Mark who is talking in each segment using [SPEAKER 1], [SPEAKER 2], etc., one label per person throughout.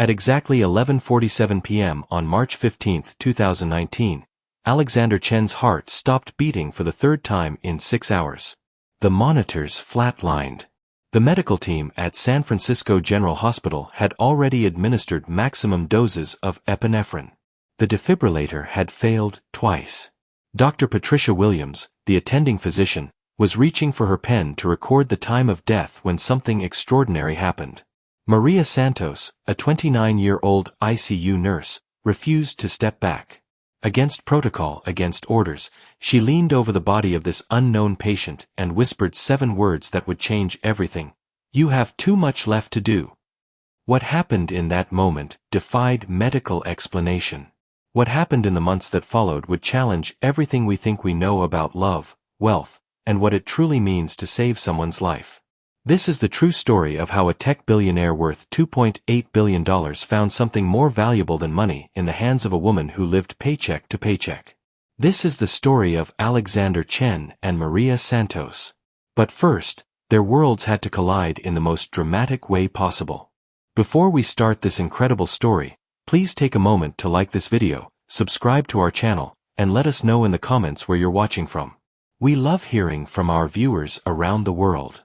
[SPEAKER 1] At exactly 11:47 p.m. on March 15, 2019, Alexander Chen's heart stopped beating for the third time in 6 hours. The monitors flatlined. The medical team at San Francisco General Hospital had already administered maximum doses of epinephrine. The defibrillator had failed twice. Dr. Patricia Williams, the attending physician, was reaching for her pen to record the time of death when something extraordinary happened. Maria Santos, a 29-year-old ICU nurse, refused to step back. Against protocol, against orders, she leaned over the body of this unknown patient and whispered 7 words that would change everything. "You have too much left to do." What happened in that moment defied medical explanation. What happened in the months that followed would challenge everything we think we know about love, wealth, and what it truly means to save someone's life. This is the true story of how a tech billionaire worth $2.8 billion found something more valuable than money in the hands of a woman who lived paycheck to paycheck. This is the story of Alexander Chen and Maria Santos. But first, their worlds had to collide in the most dramatic way possible. Before we start this incredible story, please take a moment to like this video, subscribe to our channel, and let us know in the comments where you're watching from. We love hearing from our viewers around the world.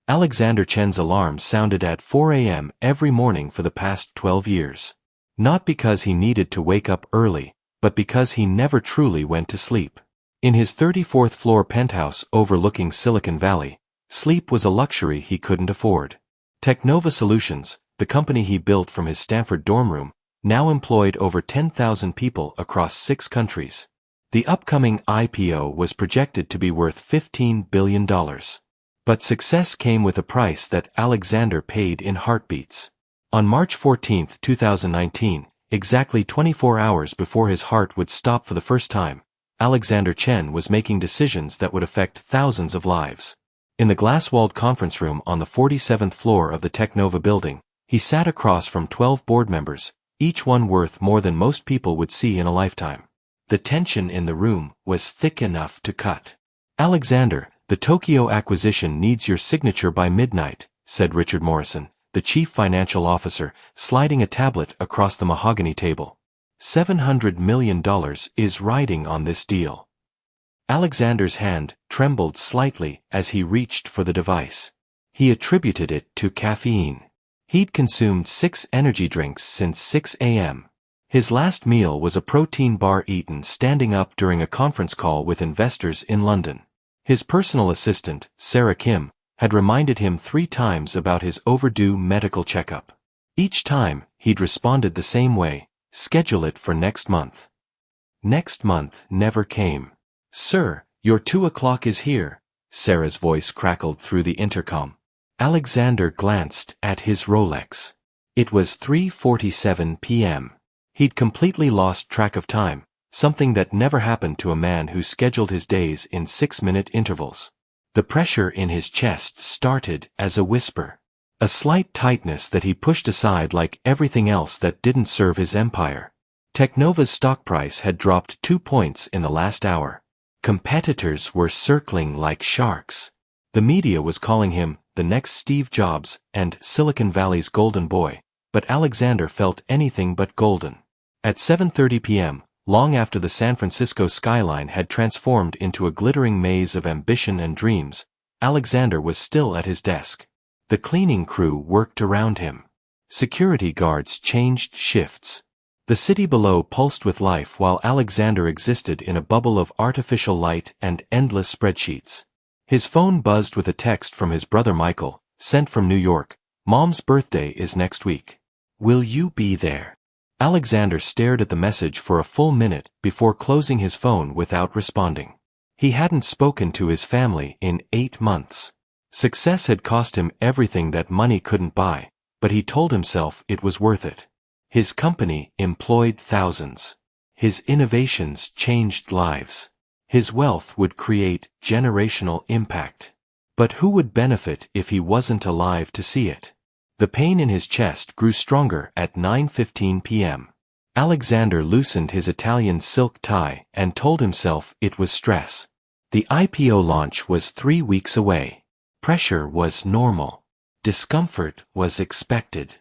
[SPEAKER 1] Alexander Chen's alarm sounded at 4 a.m. every morning for the past 12 years. Not because he needed to wake up early, but because he never truly went to sleep. In his 34th floor penthouse overlooking Silicon Valley, sleep was a luxury he couldn't afford. Technova Solutions, the company he built from his Stanford dorm room, now employed over 10,000 people across 6 countries. The upcoming IPO was projected to be worth $15 billion. But success came with a price that Alexander paid in heartbeats. On March 14, 2019, exactly 24 hours before his heart would stop for the first time, Alexander Chen was making decisions that would affect thousands of lives. In the glass-walled conference room on the 47th floor of the Technova building, he sat across from 12 board members, each one worth more than most people would see in a lifetime. The tension in the room was thick enough to cut. "Alexander, the Tokyo acquisition needs your signature by midnight," said Richard Morrison, the chief financial officer, sliding a tablet across the mahogany table. $700 million is riding on this deal. Alexander's hand trembled slightly as he reached for the device. He attributed it to caffeine. He'd consumed 6 energy drinks since 6 a.m. His last meal was a protein bar eaten standing up during a conference call with investors in London. His personal assistant, Sarah Kim, had reminded him 3 times about his overdue medical checkup. Each time, he'd responded the same way: schedule it for next month. Next month never came. "Sir, your 2 o'clock is here," Sarah's voice crackled through the intercom. Alexander glanced at his Rolex. It was 3:47 p.m. He'd completely lost track of time, something that never happened to a man who scheduled his days in 6-minute intervals. The pressure in his chest started as a whisper. A slight tightness that he pushed aside like everything else that didn't serve his empire. Technova's stock price had dropped 2 points in the last hour. Competitors were circling like sharks. The media was calling him the next Steve Jobs and Silicon Valley's golden boy, but Alexander felt anything but golden. At 7:30 p.m., long after the San Francisco skyline had transformed into a glittering maze of ambition and dreams, Alexander was still at his desk. The cleaning crew worked around him. Security guards changed shifts. The city below pulsed with life while Alexander existed in a bubble of artificial light and endless spreadsheets. His phone buzzed with a text from his brother Michael, sent from New York. "Mom's birthday is next week. Will you be there?" Alexander stared at the message for a full minute before closing his phone without responding. He hadn't spoken to his family in 8 months. Success had cost him everything that money couldn't buy, but he told himself it was worth it. His company employed thousands. His innovations changed lives. His wealth would create generational impact. But who would benefit if he wasn't alive to see it? The pain in his chest grew stronger at 9:15 p.m. Alexander loosened his Italian silk tie and told himself it was stress. The IPO launch was 3 weeks away. Pressure was normal. Discomfort was expected.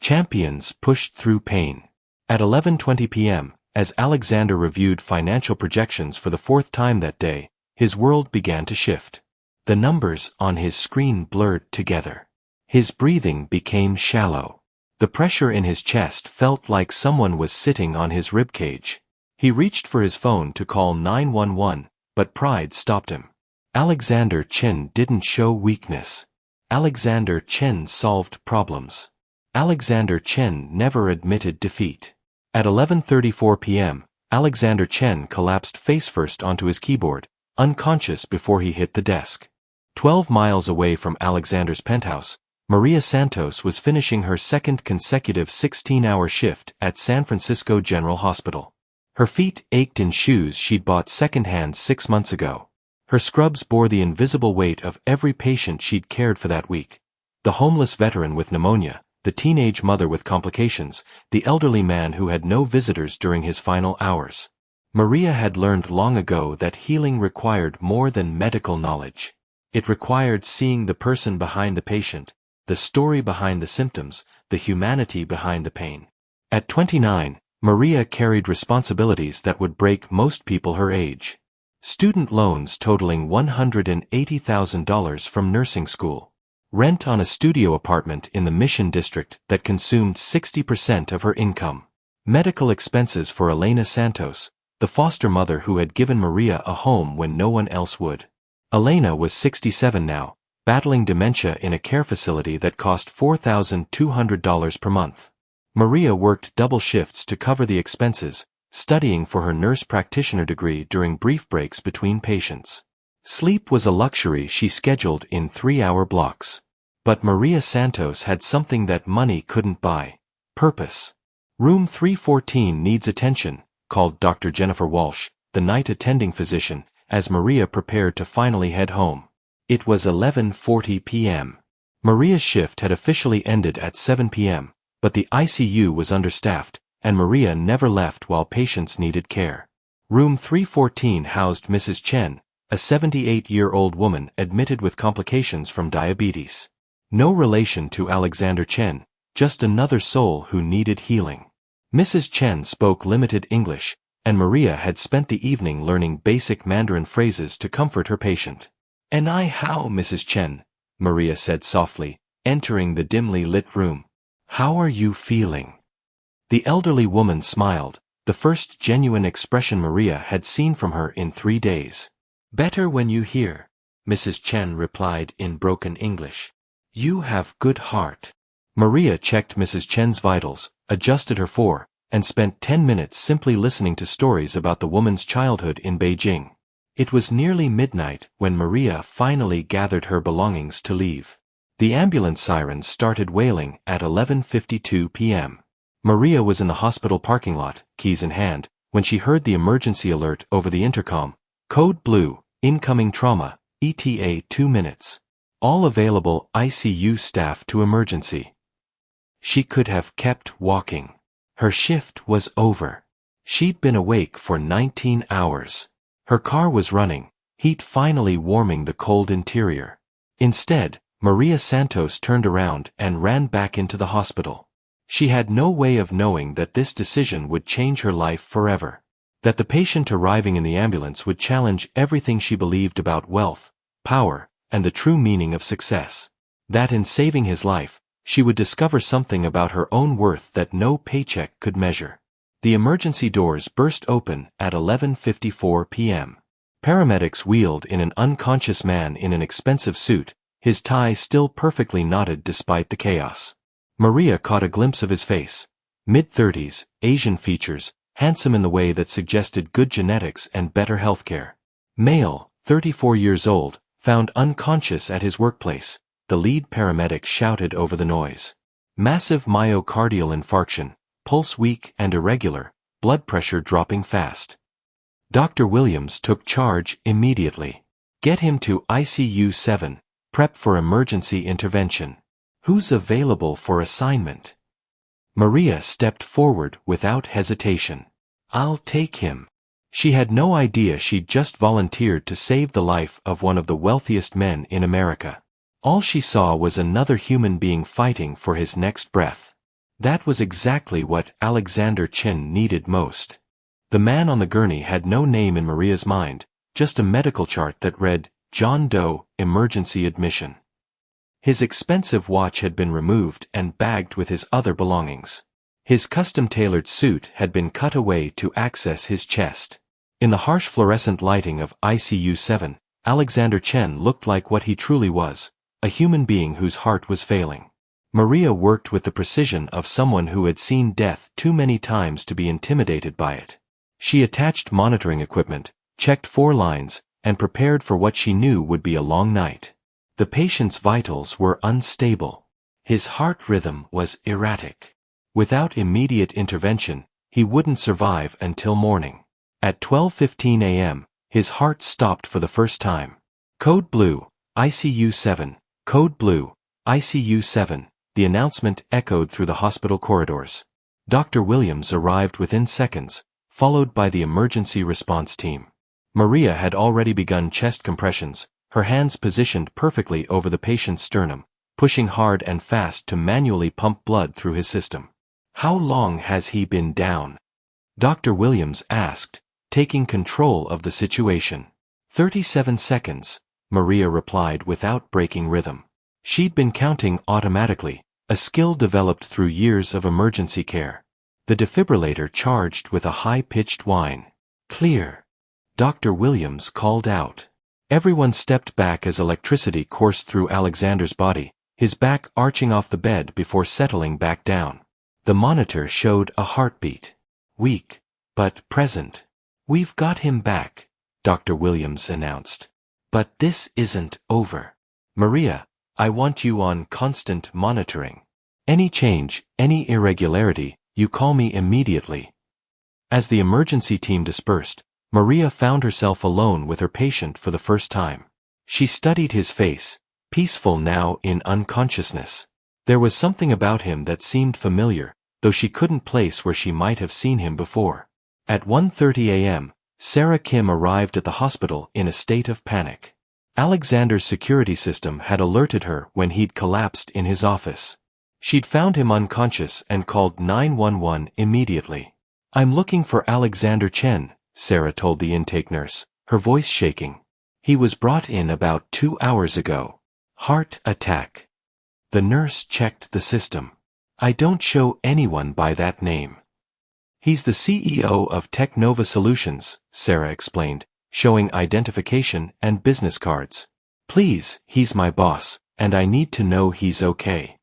[SPEAKER 1] Champions pushed through pain. At 11:20 p.m., as Alexander reviewed financial projections for the fourth time that day, his world began to shift. The numbers on his screen blurred together. His breathing became shallow. The pressure in his chest felt like someone was sitting on his ribcage. He reached for his phone to call 911, but pride stopped him. Alexander Chen didn't show weakness. Alexander Chen solved problems. Alexander Chen never admitted defeat. At 11:34 p.m., Alexander Chen collapsed face-first onto his keyboard, unconscious before he hit the desk. 12 miles away from Alexander's penthouse, Maria Santos was finishing her second consecutive 16-hour shift at San Francisco General Hospital. Her feet ached in shoes she'd bought secondhand 6 months ago. Her scrubs bore the invisible weight of every patient she'd cared for that week. The homeless veteran with pneumonia, the teenage mother with complications, the elderly man who had no visitors during his final hours. Maria had learned long ago that healing required more than medical knowledge. It required seeing the person behind the patient, the story behind the symptoms, the humanity behind the pain. At 29, Maria carried responsibilities that would break most people her age. Student loans totaling $180,000 from nursing school. Rent on a studio apartment in the Mission District that consumed 60% of her income. Medical expenses for Elena Santos, the foster mother who had given Maria a home when no one else would. Elena was 67 now, battling dementia in a care facility that cost $4,200 per month. Maria worked double shifts to cover the expenses, studying for her nurse practitioner degree during brief breaks between patients. Sleep was a luxury she scheduled in 3-hour blocks. But Maria Santos had something that money couldn't buy: purpose. Room 314 needs attention, called Dr. Jennifer Walsh, the night attending physician, as Maria prepared to finally head home. It was 11:40 p.m. Maria's shift had officially ended at 7 p.m., but the ICU was understaffed, and Maria never left while patients needed care. Room 314 housed Mrs. Chen, a 78-year-old woman admitted with complications from diabetes. No relation to Alexander Chen, just another soul who needed healing. Mrs. Chen spoke limited English, and Maria had spent the evening learning basic Mandarin phrases to comfort her patient. "And I how, Mrs. Chen," Maria said softly, entering the dimly lit room. "How are you feeling?" The elderly woman smiled, the first genuine expression Maria had seen from her in 3 days. "Better when you hear," Mrs. Chen replied in broken English. "You have good heart." Maria checked Mrs. Chen's vitals, adjusted her for, and spent 10 minutes simply listening to stories about the woman's childhood in Beijing. It was nearly midnight when Maria finally gathered her belongings to leave. The ambulance sirens started wailing at 11:52 p.m. Maria was in the hospital parking lot, keys in hand, when she heard the emergency alert over the intercom. Code blue, incoming trauma, ETA 2 minutes. All available ICU staff to emergency. She could have kept walking. Her shift was over. She'd been awake for 19 hours. Her car was running, heat finally warming the cold interior. Instead, Maria Santos turned around and ran back into the hospital. She had no way of knowing that this decision would change her life forever. That the patient arriving in the ambulance would challenge everything she believed about wealth, power, and the true meaning of success. That in saving his life, she would discover something about her own worth that no paycheck could measure. The emergency doors burst open at 11:54 p.m. Paramedics wheeled in an unconscious man in an expensive suit, his tie still perfectly knotted despite the chaos. Maria caught a glimpse of his face. Mid-30s, Asian features, handsome in the way that suggested good genetics and better healthcare. Male, 34 years old, found unconscious at his workplace, the lead paramedic shouted over the noise. Massive myocardial infarction, pulse weak and irregular, blood pressure dropping fast. Dr. Williams took charge immediately. Get him to ICU 7, prep for emergency intervention. Who's available for assignment? Maria stepped forward without hesitation. I'll take him. She had no idea she'd just volunteered to save the life of one of the wealthiest men in America. All she saw was another human being fighting for his next breath. That was exactly what Alexander Chen needed most. The man on the gurney had no name in Maria's mind, just a medical chart that read, John Doe, emergency admission. His expensive watch had been removed and bagged with his other belongings. His custom-tailored suit had been cut away to access his chest. In the harsh fluorescent lighting of ICU 7, Alexander Chen looked like what he truly was, a human being whose heart was failing. Maria worked with the precision of someone who had seen death too many times to be intimidated by it. She attached monitoring equipment, checked 4 lines, and prepared for what she knew would be a long night. The patient's vitals were unstable. His heart rhythm was erratic. Without immediate intervention, he wouldn't survive until morning. At 12:15 a.m., his heart stopped for the first time. Code Blue, ICU 7, Code Blue, ICU 7, the announcement echoed through the hospital corridors. Dr. Williams arrived within seconds, followed by the emergency response team. Maria had already begun chest compressions, her hands positioned perfectly over the patient's sternum, pushing hard and fast to manually pump blood through his system. How long has he been down? Dr. Williams asked, taking control of the situation. 37 seconds, Maria replied without breaking rhythm. She'd been counting automatically, a skill developed through years of emergency care. The defibrillator charged with a high-pitched whine. Clear. Dr. Williams called out. Everyone stepped back as electricity coursed through Alexander's body, his back arching off the bed before settling back down. The monitor showed a heartbeat. Weak, but present. We've got him back, Dr. Williams announced. But this isn't over. Maria, I want you on constant monitoring. Any change, any irregularity, you call me immediately. As the emergency team dispersed, Maria found herself alone with her patient for the first time. She studied his face, peaceful now in unconsciousness. There was something about him that seemed familiar, though she couldn't place where she might have seen him before. At 1:30 a.m., Sarah Kim arrived at the hospital in a state of panic. Alexander's security system had alerted her when he'd collapsed in his office. She'd found him unconscious and called 911 immediately. I'm looking for Alexander Chen, Sarah told the intake nurse, her voice shaking. He was brought in about 2 hours ago. Heart attack. The nurse checked the system. I don't show anyone by that name. He's the CEO of Technova Solutions, Sarah explained, showing identification and business cards. Please, he's my boss, and I need to know he's okay.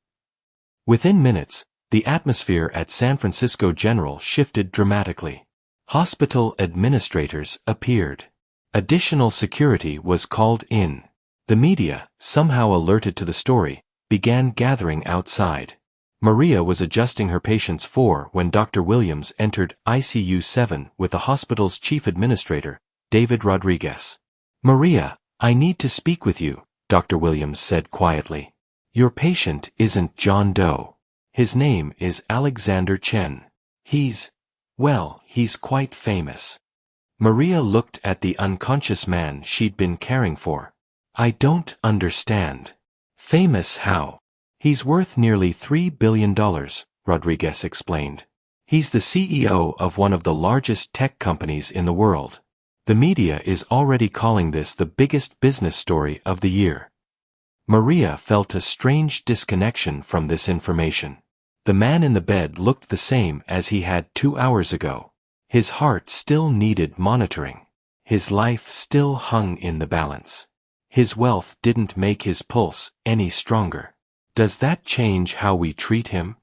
[SPEAKER 1] Within minutes, the atmosphere at San Francisco General shifted dramatically. Hospital administrators appeared. Additional security was called in. The media, somehow alerted to the story, began gathering outside. Maria was adjusting her patient's 4 when Dr. Williams entered ICU 7 with the hospital's chief administrator, David Rodriguez. Maria, I need to speak with you, Dr. Williams said quietly. Your patient isn't John Doe. His name is Alexander Chen. He's quite famous. Maria looked at the unconscious man she'd been caring for. I don't understand. Famous how? He's worth nearly $3 billion, Rodriguez explained. He's the CEO of one of the largest tech companies in the world. The media is already calling this the biggest business story of the year. Maria felt a strange disconnection from this information. The man in the bed looked the same as he had 2 hours ago. His heart still needed monitoring. His life still hung in the balance. His wealth didn't make his pulse any stronger. Does that change how we treat him?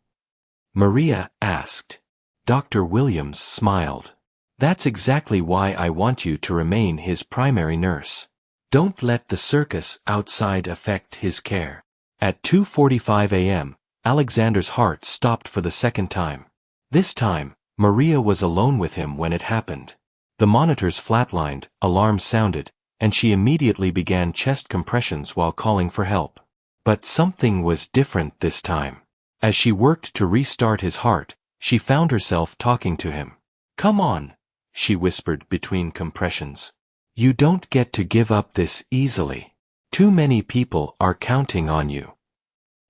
[SPEAKER 1] Maria asked. Dr. Williams smiled. That's exactly why I want you to remain his primary nurse. Don't let the circus outside affect his care. At 2:45 a.m., Alexander's heart stopped for the second time. This time, Maria was alone with him when it happened. The monitors flatlined, alarms sounded, and she immediately began chest compressions while calling for help. But something was different this time. As she worked to restart his heart, she found herself talking to him. Come on, she whispered between compressions. You don't get to give up this easily. Too many people are counting on you.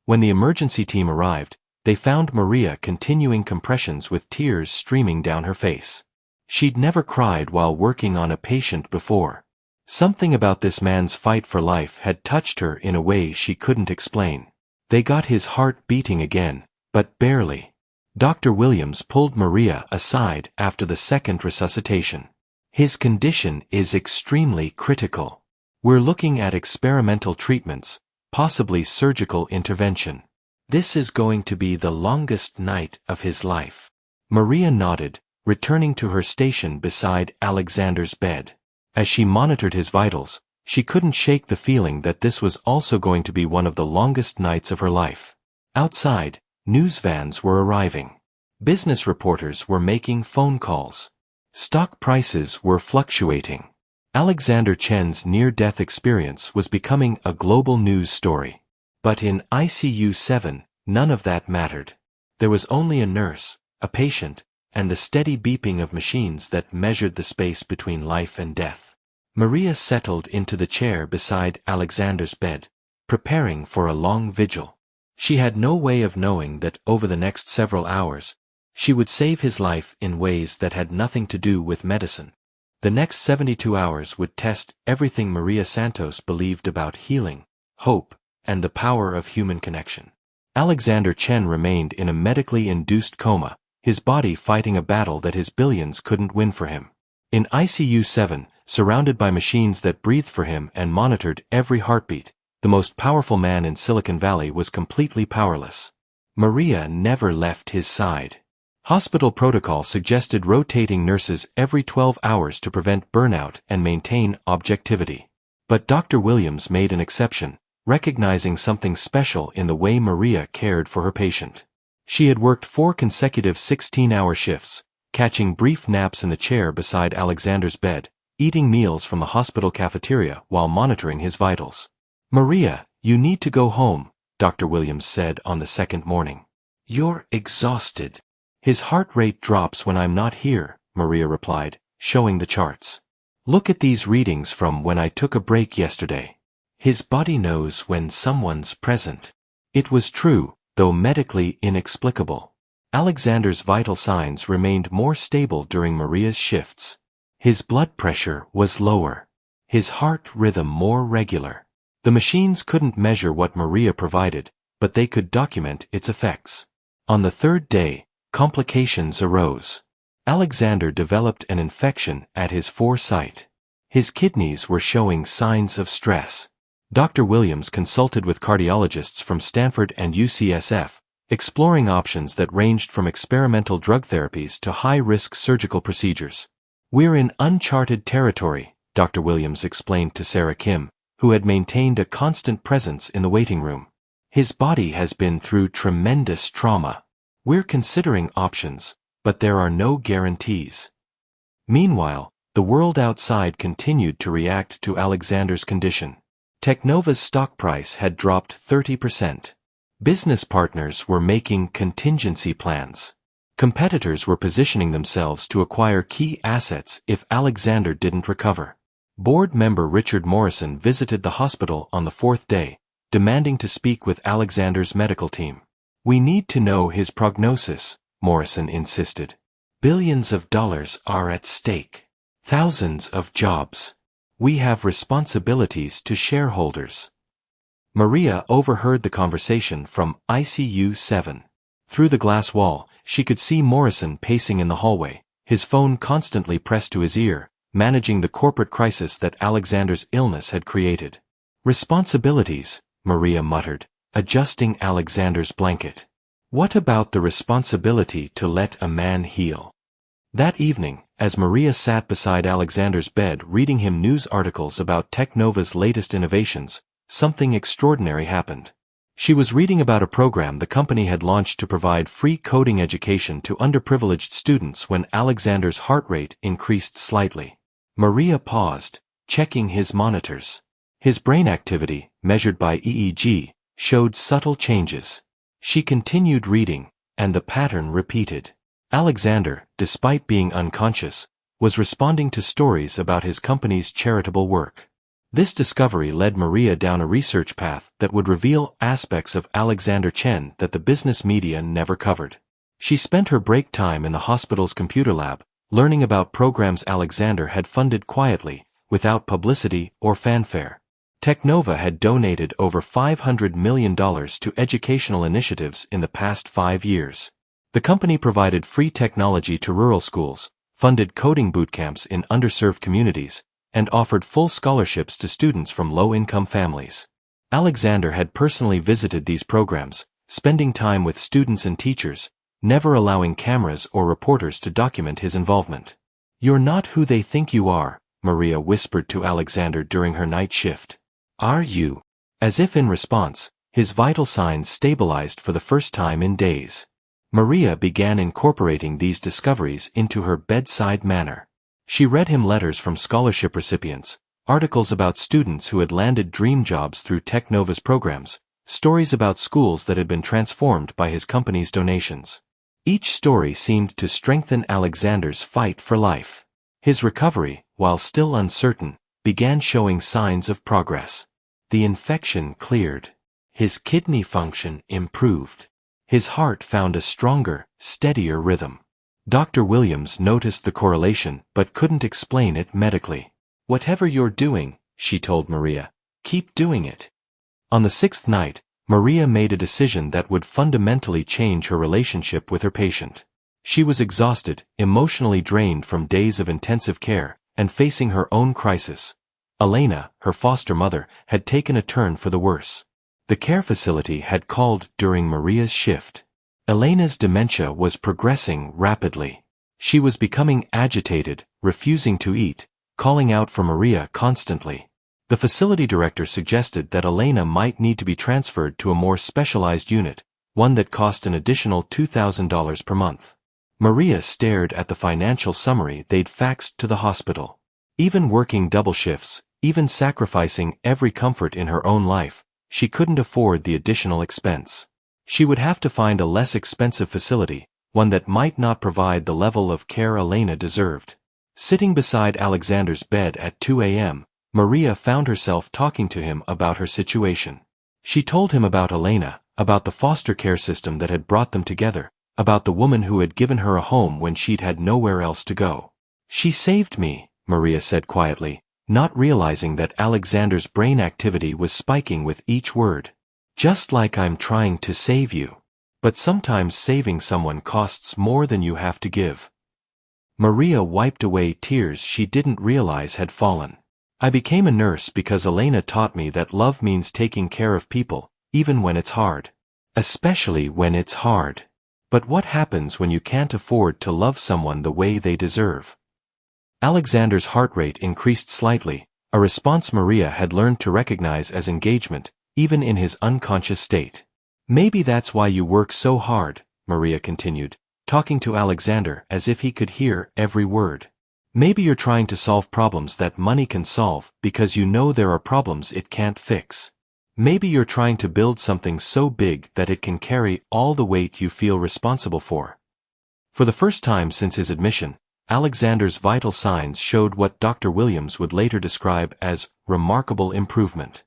[SPEAKER 1] When the emergency team arrived, They found Maria continuing compressions with tears streaming down her face. She'd never cried while working on a patient before. Something about this man's fight for life had touched her in a way she couldn't explain. They got his heart beating again, but barely. Dr. Williams pulled Maria aside after the second resuscitation. His condition is extremely critical. We're looking at experimental treatments, possibly surgical intervention. This is going to be the longest night of his life. Maria nodded, returning to her station beside Alexander's bed. As she monitored his vitals, she couldn't shake the feeling that this was also going to be one of the longest nights of her life. Outside, news vans were arriving. Business reporters were making phone calls. Stock prices were fluctuating. Alexander Chen's near-death experience was becoming a global news story. But in ICU 7, none of that mattered. There was only a nurse, a patient, and the steady beeping of machines that measured the space between life and death. Maria settled into the chair beside Alexander's bed, preparing for a long vigil. She had no way of knowing that over the next several hours, she would save his life in ways that had nothing to do with medicine. The next 72 hours would test everything Maria Santos believed about healing, hope, and the power of human connection. Alexander Chen remained in a medically induced coma, his body fighting a battle that his billions couldn't win for him. In ICU 7, surrounded by machines that breathed for him and monitored every heartbeat, the most powerful man in Silicon Valley was completely powerless. Maria never left his side. Hospital protocol suggested rotating nurses every 12 hours to prevent burnout and maintain objectivity. But Dr. Williams made an exception, recognizing something special in the way Maria cared for her patient. She had worked 4 consecutive 16-hour shifts, catching brief naps in the chair beside Alexander's bed, eating meals from the hospital cafeteria while monitoring his vitals. "Maria, you need to go home," Dr. Williams said on the second morning. "You're exhausted." "His heart rate drops when I'm not here," Maria replied, showing the charts. "Look at these readings from when I took a break yesterday. His body knows when someone's present." It was true, though medically inexplicable. Alexander's vital signs remained more stable during Maria's shifts. His blood pressure was lower. His heart rhythm more regular. The machines couldn't measure what Maria provided, but they could document its effects. On the third day, complications arose. Alexander developed an infection at his foresight. His kidneys were showing signs of stress. Dr. Williams consulted with cardiologists from Stanford and UCSF, exploring options that ranged from experimental drug therapies to high-risk surgical procedures. "We're in uncharted territory," Dr. Williams explained to Sarah Kim, who had maintained a constant presence in the waiting room. "His body has been through tremendous trauma. We're considering options, but there are no guarantees." Meanwhile, the world outside continued to react to Alexander's condition. Teknova's stock price had dropped 30%. Business partners were making contingency plans. Competitors were positioning themselves to acquire key assets if Alexander didn't recover. Board member Richard Morrison visited the hospital on the 4th day, demanding to speak with Alexander's medical team. "We need to know his prognosis," Morrison insisted. "Billions of dollars are at stake. Thousands of jobs. We have responsibilities to shareholders." Maria overheard the conversation from ICU 7. Through the glass wall, she could see Morrison pacing in the hallway, his phone constantly pressed to his ear, managing the corporate crisis that Alexander's illness had created. "Responsibilities," Maria muttered, adjusting Alexander's blanket. "What about the responsibility to let a man heal?" That evening, as Maria sat beside Alexander's bed reading him news articles about Teknova's latest innovations, something extraordinary happened. She was reading about a program the company had launched to provide free coding education to underprivileged students when Alexander's heart rate increased slightly. Maria paused, checking his monitors. His brain activity, measured by EEG, showed subtle changes. She continued reading, and the pattern repeated. Alexander, despite being unconscious, was responding to stories about his company's charitable work. This discovery led Maria down a research path that would reveal aspects of Alexander Chen that the business media never covered. She spent her break time in the hospital's computer lab, learning about programs Alexander had funded quietly, without publicity or fanfare. Technova had donated over $500 million to educational initiatives in the past 5 years. The company provided free technology to rural schools, funded coding bootcamps in underserved communities, and offered full scholarships to students from low-income families. Alexander had personally visited these programs, spending time with students and teachers, never allowing cameras or reporters to document his involvement. "You're not who they think you are," Maria whispered to Alexander during her night shift. "Are you?" As if in response, his vital signs stabilized for the first time in days. Maria began incorporating these discoveries into her bedside manner. She read him letters from scholarship recipients, articles about students who had landed dream jobs through Technova's programs, stories about schools that had been transformed by his company's donations. Each story seemed to strengthen Alexander's fight for life. His recovery, while still uncertain, began showing signs of progress. The infection cleared. His kidney function improved. His heart found a stronger, steadier rhythm. Dr. Williams noticed the correlation but couldn't explain it medically. "Whatever you're doing," she told Maria, "keep doing it." On the 6th night, Maria made a decision that would fundamentally change her relationship with her patient. She was exhausted, emotionally drained from days of intensive care, and facing her own crisis. Elena, her foster mother, had taken a turn for the worse. The care facility had called during Maria's shift. Elena's dementia was progressing rapidly. She was becoming agitated, refusing to eat, calling out for Maria constantly. The facility director suggested that Elena might need to be transferred to a more specialized unit, one that cost an additional $2,000 per month. Maria stared at the financial summary they'd faxed to the hospital. Even working double shifts, even sacrificing every comfort in her own life, she couldn't afford the additional expense. She would have to find a less expensive facility, one that might not provide the level of care Elena deserved. Sitting beside Alexander's bed at 2 a.m., Maria found herself talking to him about her situation. She told him about Elena, about the foster care system that had brought them together, about the woman who had given her a home when she'd had nowhere else to go. "She saved me," Maria said quietly, not realizing that Alexander's brain activity was spiking with each word. "Just like I'm trying to save you. But sometimes saving someone costs more than you have to give." Maria wiped away tears she didn't realize had fallen. "I became a nurse because Elena taught me that love means taking care of people, even when it's hard. Especially when it's hard. But what happens when you can't afford to love someone the way they deserve?" Alexander's heart rate increased slightly, a response Maria had learned to recognize as engagement, even in his unconscious state. "Maybe that's why you work so hard," Maria continued, talking to Alexander as if he could hear every word. "Maybe you're trying to solve problems that money can solve because you know there are problems it can't fix. Maybe you're trying to build something so big that it can carry all the weight you feel responsible for." For the first time since his admission, Alexander's vital signs showed what Dr. Williams would later describe as remarkable improvement.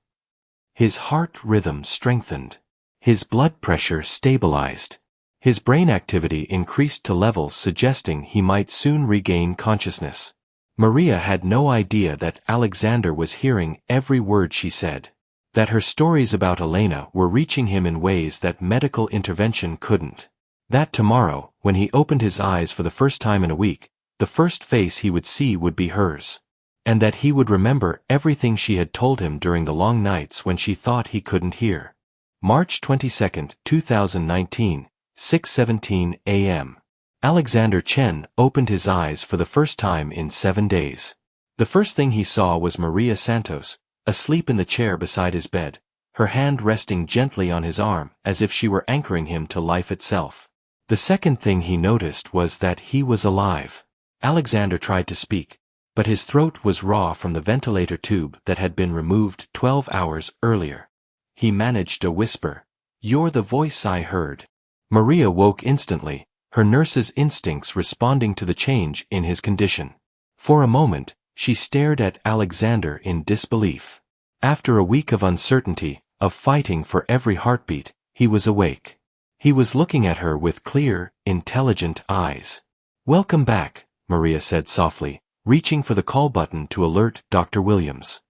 [SPEAKER 1] His heart rhythm strengthened. His blood pressure stabilized. His brain activity increased to levels suggesting he might soon regain consciousness. Maria had no idea that Alexander was hearing every word she said. That her stories about Elena were reaching him in ways that medical intervention couldn't. That tomorrow, when he opened his eyes for the first time in a week, the first face he would see would be hers. And that he would remember everything she had told him during the long nights when she thought he couldn't hear. March 22, 2019, 6:17 a.m. Alexander Chen opened his eyes for the first time in 7 days. The first thing he saw was Maria Santos, asleep in the chair beside his bed, her hand resting gently on his arm as if she were anchoring him to life itself. The second thing he noticed was that he was alive. Alexander tried to speak, but his throat was raw from the ventilator tube that had been removed 12 hours earlier. He managed a whisper. "You're the voice I heard." Maria woke instantly, her nurse's instincts responding to the change in his condition. For a moment, She stared at Alexander in disbelief. After a week of uncertainty, of fighting for every heartbeat, he was awake. He was looking at her with clear, intelligent eyes. "Welcome back," Maria said softly, reaching for the call button to alert Dr. Williams.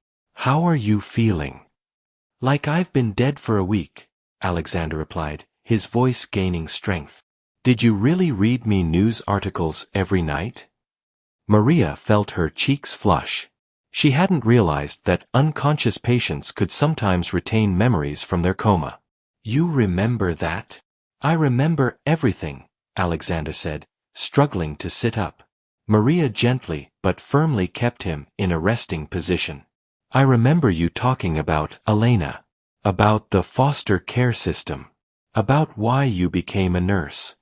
[SPEAKER 1] "How are you feeling?" "Like I've been dead for a week," Alexander replied, his voice gaining strength. "Did you really read me news articles every night?" Maria felt her cheeks flush. She hadn't realized that unconscious patients could sometimes retain memories from their coma. "You remember that?" "I remember everything," Alexander said, struggling to sit up. Maria gently but firmly kept him in a resting position. "I remember you talking about Elena, about the foster care system, about why you became a nurse."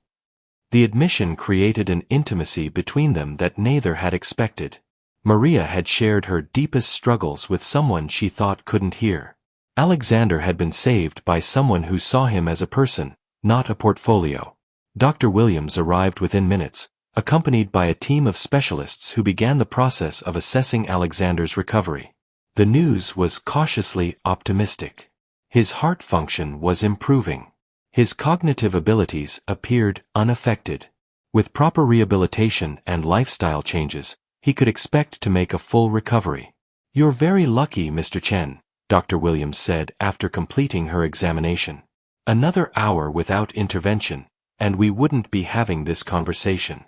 [SPEAKER 1] The admission created an intimacy between them that neither had expected. Maria had shared her deepest struggles with someone she thought couldn't hear. Alexander had been saved by someone who saw him as a person, not a portfolio. Dr. Williams arrived within minutes, accompanied by a team of specialists who began the process of assessing Alexander's recovery. The news was cautiously optimistic. His heart function was improving. His cognitive abilities appeared unaffected. With proper rehabilitation and lifestyle changes, he could expect to make a full recovery. "You're very lucky, Mr. Chen," Dr. Williams said after completing her examination. "Another hour without intervention, and we wouldn't be having this conversation."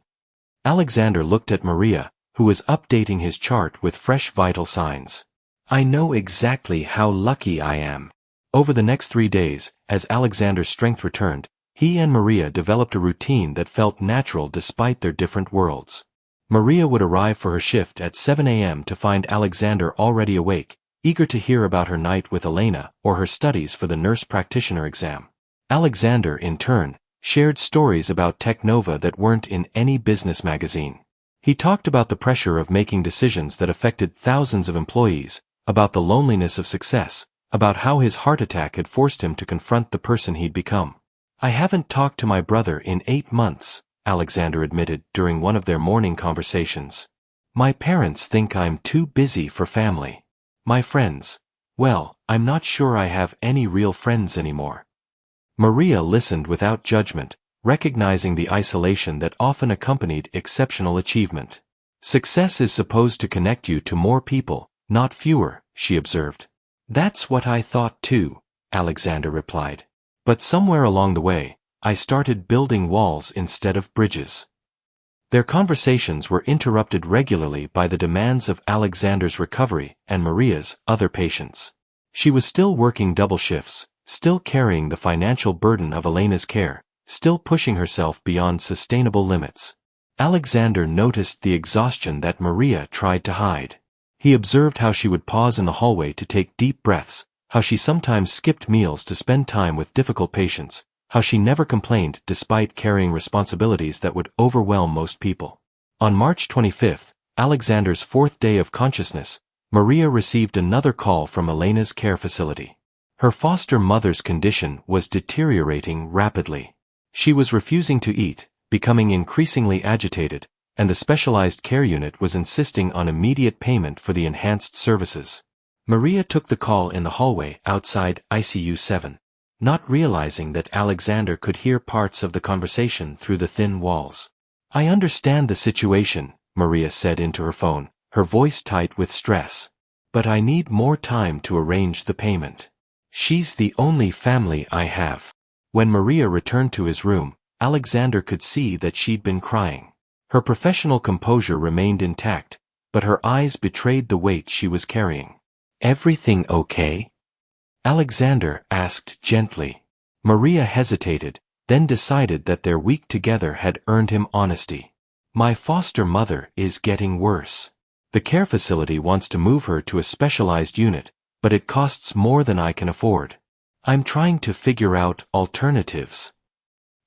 [SPEAKER 1] Alexander looked at Maria, who was updating his chart with fresh vital signs. "I know exactly how lucky I am." Over the next 3 days, as Alexander's strength returned, he and Maria developed a routine that felt natural despite their different worlds. Maria would arrive for her shift at 7 a.m. to find Alexander already awake, eager to hear about her night with Elena or her studies for the nurse practitioner exam. Alexander, in turn, shared stories about Technova that weren't in any business magazine. He talked about the pressure of making decisions that affected thousands of employees, about the loneliness of success, about how his heart attack had forced him to confront the person he'd become. "I haven't talked to my brother in 8 months, Alexander admitted during one of their morning conversations. "My parents think I'm too busy for family. My friends, well, I'm not sure I have any real friends anymore." Maria listened without judgment, recognizing the isolation that often accompanied exceptional achievement. "Success is supposed to connect you to more people, not fewer," she observed. "That's what I thought too," Alexander replied. "But somewhere along the way, I started building walls instead of bridges." Their conversations were interrupted regularly by the demands of Alexander's recovery and Maria's other patients. She was still working double shifts, still carrying the financial burden of Elena's care, still pushing herself beyond sustainable limits. Alexander noticed the exhaustion that Maria tried to hide. He observed how she would pause in the hallway to take deep breaths, how she sometimes skipped meals to spend time with difficult patients, how she never complained despite carrying responsibilities that would overwhelm most people. On March 25th, Alexander's 4th day of consciousness, Maria received another call from Elena's care facility. Her foster mother's condition was deteriorating rapidly. She was refusing to eat, becoming increasingly agitated, and the specialized care unit was insisting on immediate payment for the enhanced services. Maria took the call in the hallway outside ICU 7. Not realizing that Alexander could hear parts of the conversation through the thin walls. "I understand the situation," Maria said into her phone, her voice tight with stress. "But I need more time to arrange the payment. She's the only family I have." When Maria returned to his room, Alexander could see that she'd been crying. Her professional composure remained intact, but her eyes betrayed the weight she was carrying. "Everything okay?" Alexander asked gently. Maria hesitated, then decided that their week together had earned him honesty. "My foster mother is getting worse. The care facility wants to move her to a specialized unit, but it costs more than I can afford. I'm trying to figure out alternatives."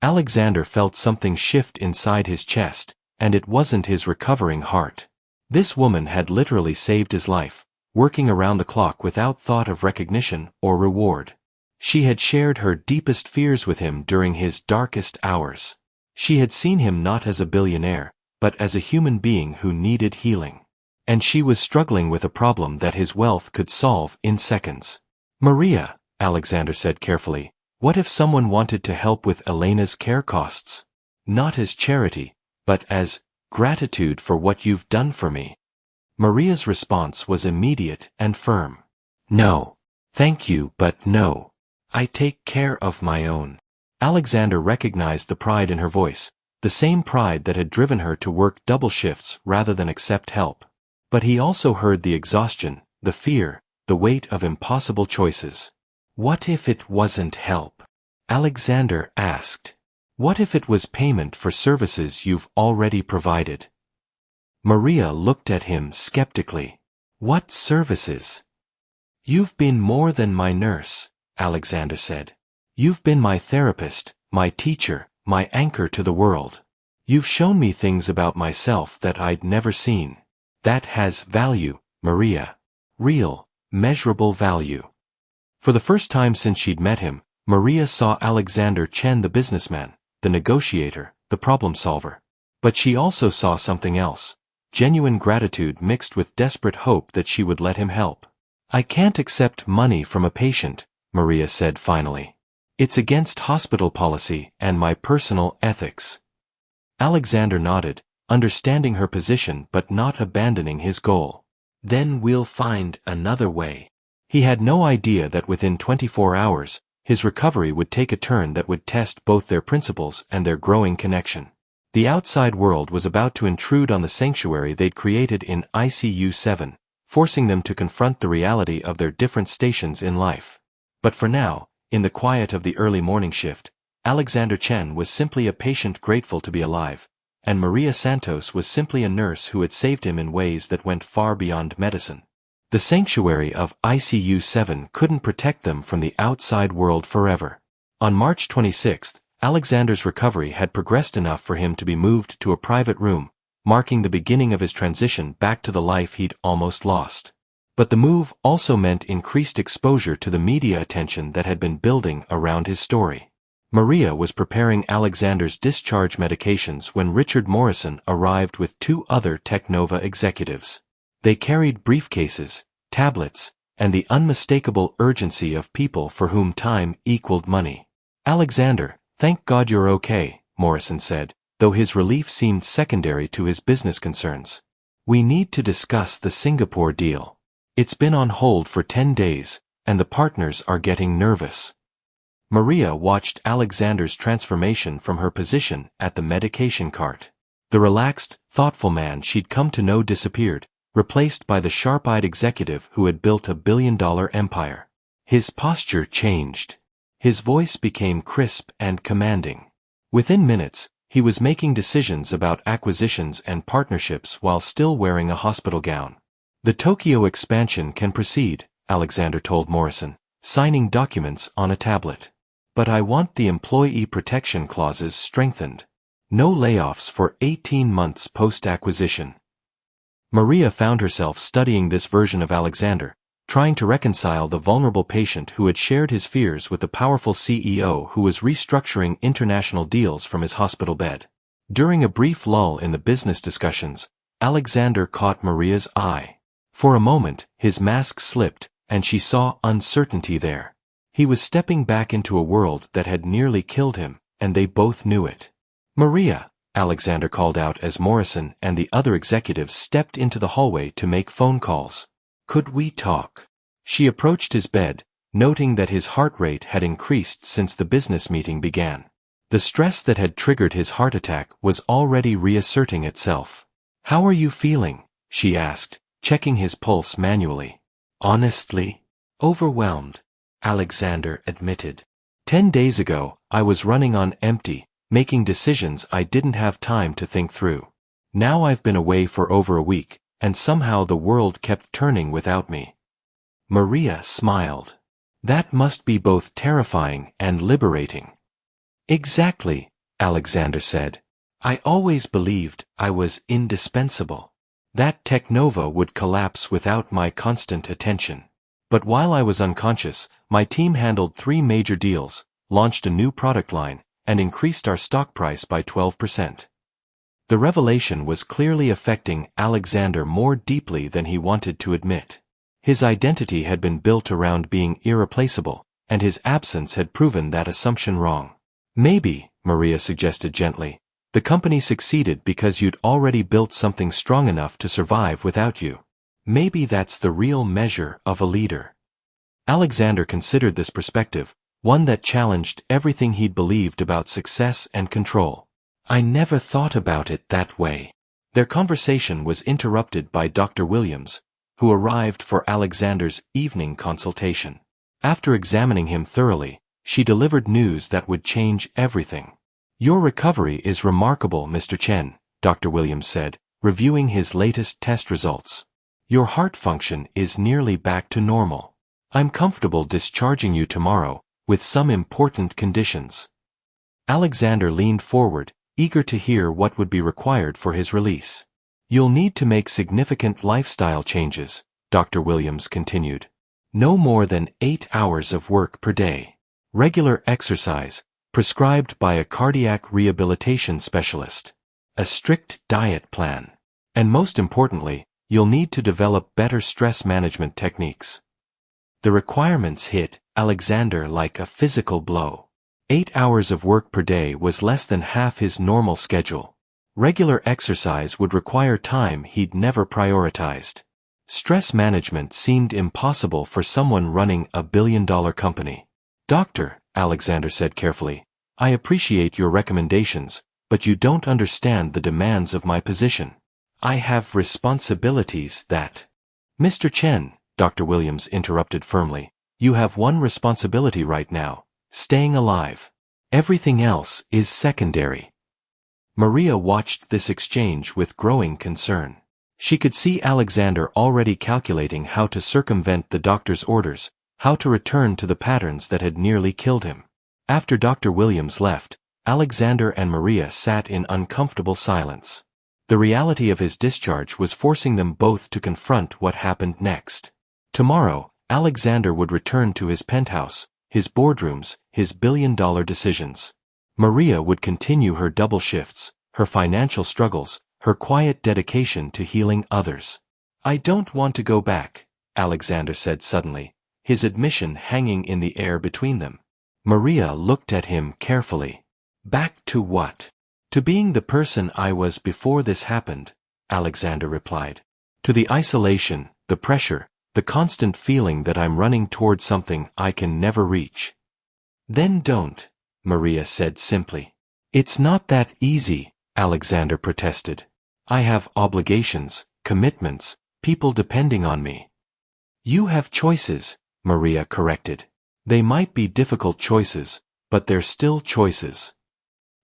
[SPEAKER 1] Alexander felt something shift inside his chest, and it wasn't his recovering heart. This woman had literally saved his life, working around the clock without thought of recognition or reward. She had shared her deepest fears with him during his darkest hours. She had seen him not as a billionaire, but as a human being who needed healing. and she was struggling with a problem that his wealth could solve in seconds. "Maria," Alexander said carefully, "what if someone wanted to help with Elena's care costs? Not as charity, but as gratitude for what you've done for me." Maria's response was immediate and firm. "No. Thank you, but no. I take care of my own." Alexander recognized the pride in her voice, the same pride that had driven her to work double shifts rather than accept help. But he also heard the exhaustion, the fear, the weight of impossible choices. "What if it wasn't help?" Alexander asked. "What if it was payment for services you've already provided?" Maria looked at him skeptically. "What services?" "You've been more than my nurse," Alexander said. "You've been my therapist, my teacher, my anchor to the world. You've shown me things about myself that I'd never seen. That has value, Maria. Real, measurable value." For the first time since she'd met him, Maria saw Alexander Chen the businessman, the negotiator, the problem solver. But she also saw something else, genuine gratitude mixed with desperate hope that she would let him help. "I can't accept money from a patient," Maria said finally. "It's against hospital policy and my personal ethics." Alexander nodded, understanding her position but not abandoning his goal. "Then we'll find another way." He had no idea that within 24 hours, his recovery would take a turn that would test both their principles and their growing connection. The outside world was about to intrude on the sanctuary they'd created in ICU 7, forcing them to confront the reality of their different stations in life. But for now, in the quiet of the early morning shift, Alexander Chen was simply a patient grateful to be alive, and Maria Santos was simply a nurse who had saved him in ways that went far beyond medicine. The sanctuary of ICU 7 couldn't protect them from the outside world forever. On March 26th, Alexander's recovery had progressed enough for him to be moved to a private room, marking the beginning of his transition back to the life he'd almost lost. But the move also meant increased exposure to the media attention that had been building around his story. Maria was preparing Alexander's discharge medications when Richard Morrison arrived with two other Technova executives. They carried briefcases, tablets, and the unmistakable urgency of people for whom time equaled money. "Alexander, thank God you're okay," Morrison said, though his relief seemed secondary to his business concerns. "We need to discuss the Singapore deal. It's been on hold for 10 days, and the partners are getting nervous." Maria watched Alexander's transformation from her position at the medication cart. The relaxed, thoughtful man she'd come to know disappeared, replaced by the sharp-eyed executive who had built a billion-dollar empire. His posture changed. His voice became crisp and commanding. Within minutes, he was making decisions about acquisitions and partnerships while still wearing a hospital gown. "The Tokyo expansion can proceed," Alexander told Morrison, signing documents on a tablet. "But I want the employee protection clauses strengthened. No layoffs for 18 months post-acquisition." Maria found herself studying this version of Alexander, trying to reconcile the vulnerable patient who had shared his fears with the powerful CEO who was restructuring international deals from his hospital bed. During a brief lull in the business discussions, Alexander caught Maria's eye. For a moment, his mask slipped, and she saw uncertainty there. He was stepping back into a world that had nearly killed him, and they both knew it. "Maria," Alexander called out as Morrison and the other executives stepped into the hallway to make phone calls. "Could we talk?" She approached his bed, noting that his heart rate had increased since the business meeting began. The stress that had triggered his heart attack was already reasserting itself. "How are you feeling?" she asked, checking his pulse manually. "Honestly, overwhelmed," Alexander admitted. 10 days ago, I was running on empty, making decisions I didn't have time to think through. Now I've been away for over a week, and somehow the world kept turning without me." Maria smiled. "That must be both terrifying and liberating." "Exactly," Alexander said. "I always believed I was indispensable. That Technova would collapse without my constant attention. But while I was unconscious, my team handled 3 major deals, launched a new product line, and increased our stock price by 12%. The revelation was clearly affecting Alexander more deeply than he wanted to admit. His identity had been built around being irreplaceable, and his absence had proven that assumption wrong. Maybe, Maria suggested gently, the company succeeded because you'd already built something strong enough to survive without you. Maybe that's the real measure of a leader. Alexander considered this perspective, one that challenged everything he'd believed about success and control. I never thought about it that way. Their conversation was interrupted by Dr. Williams, who arrived for Alexander's evening consultation. After examining him thoroughly, she delivered news that would change everything. Your recovery is remarkable, Mr. Chen, Dr. Williams said, reviewing his latest test results. Your heart function is nearly back to normal. I'm comfortable discharging you tomorrow, with some important conditions. Alexander leaned forward, eager to hear what would be required for his release. You'll need to make significant lifestyle changes, Dr. Williams continued. No more than 8 hours of work per day. Regular exercise, prescribed by a cardiac rehabilitation specialist. A strict diet plan. And most importantly, you'll need to develop better stress management techniques. The requirements hit Alexander like a physical blow. 8 hours of work per day was less than half his normal schedule. Regular exercise would require time he'd never prioritized. Stress management seemed impossible for someone running a billion-dollar company. Doctor, Alexander said carefully, I appreciate your recommendations, but you don't understand the demands of my position. I have responsibilities that... Mr. Chen, Dr. Williams interrupted firmly, you have one responsibility right now, staying alive. Everything else is secondary. Maria watched this exchange with growing concern. She could see Alexander already calculating how to circumvent the doctor's orders, how to return to the patterns that had nearly killed him. After Dr. Williams left, Alexander and Maria sat in uncomfortable silence. The reality of his discharge was forcing them both to confront what happened next. Tomorrow, Alexander would return to his penthouse, his boardrooms, his billion-dollar decisions. Maria would continue her double shifts, her financial struggles, her quiet dedication to healing others. I don't want to go back, Alexander said suddenly, his admission hanging in the air between them. Maria looked at him carefully. Back to what? To being the person I was before this happened, Alexander replied. To the isolation, the pressure, the constant feeling that I'm running toward something I can never reach. Then don't, Maria said simply. It's not that easy, Alexander protested. I have obligations, commitments, people depending on me. You have choices, Maria corrected. They might be difficult choices, but they're still choices.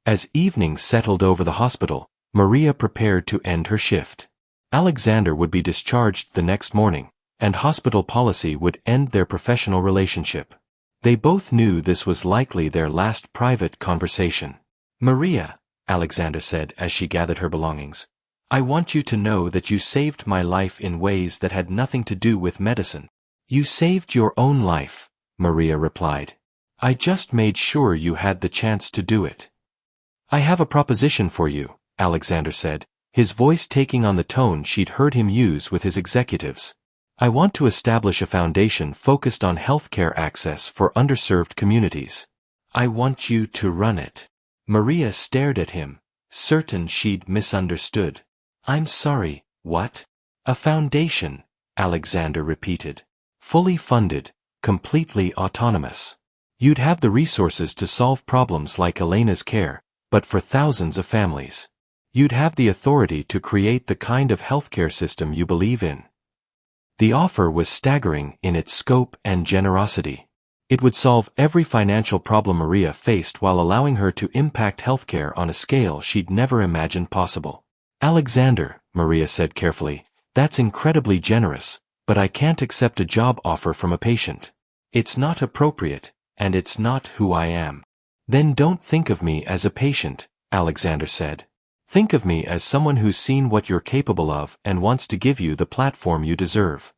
[SPEAKER 1] As evening settled over the hospital, Maria prepared to end her shift. Alexander would be discharged the next morning, and hospital policy would end their professional relationship. They both knew this was likely their last private conversation. Maria, Alexander said as she gathered her belongings, I want you to know that you saved my life in ways that had nothing to do with medicine. You saved your own life, Maria replied. I just made sure you had the chance to do it. I have a proposition for you, Alexander said, his voice taking on the tone she'd heard him use with his executives. I want to establish a foundation focused on healthcare access for underserved communities. I want you to run it. Maria stared at him, certain she'd misunderstood. I'm sorry, what? A foundation, Alexander repeated. Fully funded, completely autonomous. You'd have the resources to solve problems like Elena's care, but for thousands of families. You'd have the authority to create the kind of healthcare system you believe in. The offer was staggering in its scope and generosity. It would solve every financial problem Maria faced while allowing her to impact healthcare on a scale she'd never imagined possible. Alexander, Maria said carefully, that's incredibly generous, but I can't accept a job offer from a patient. It's not appropriate, and it's not who I am. Then don't think of me as a patient, Alexander said. Think of me as someone who's seen what you're capable of and wants to give you the platform you deserve.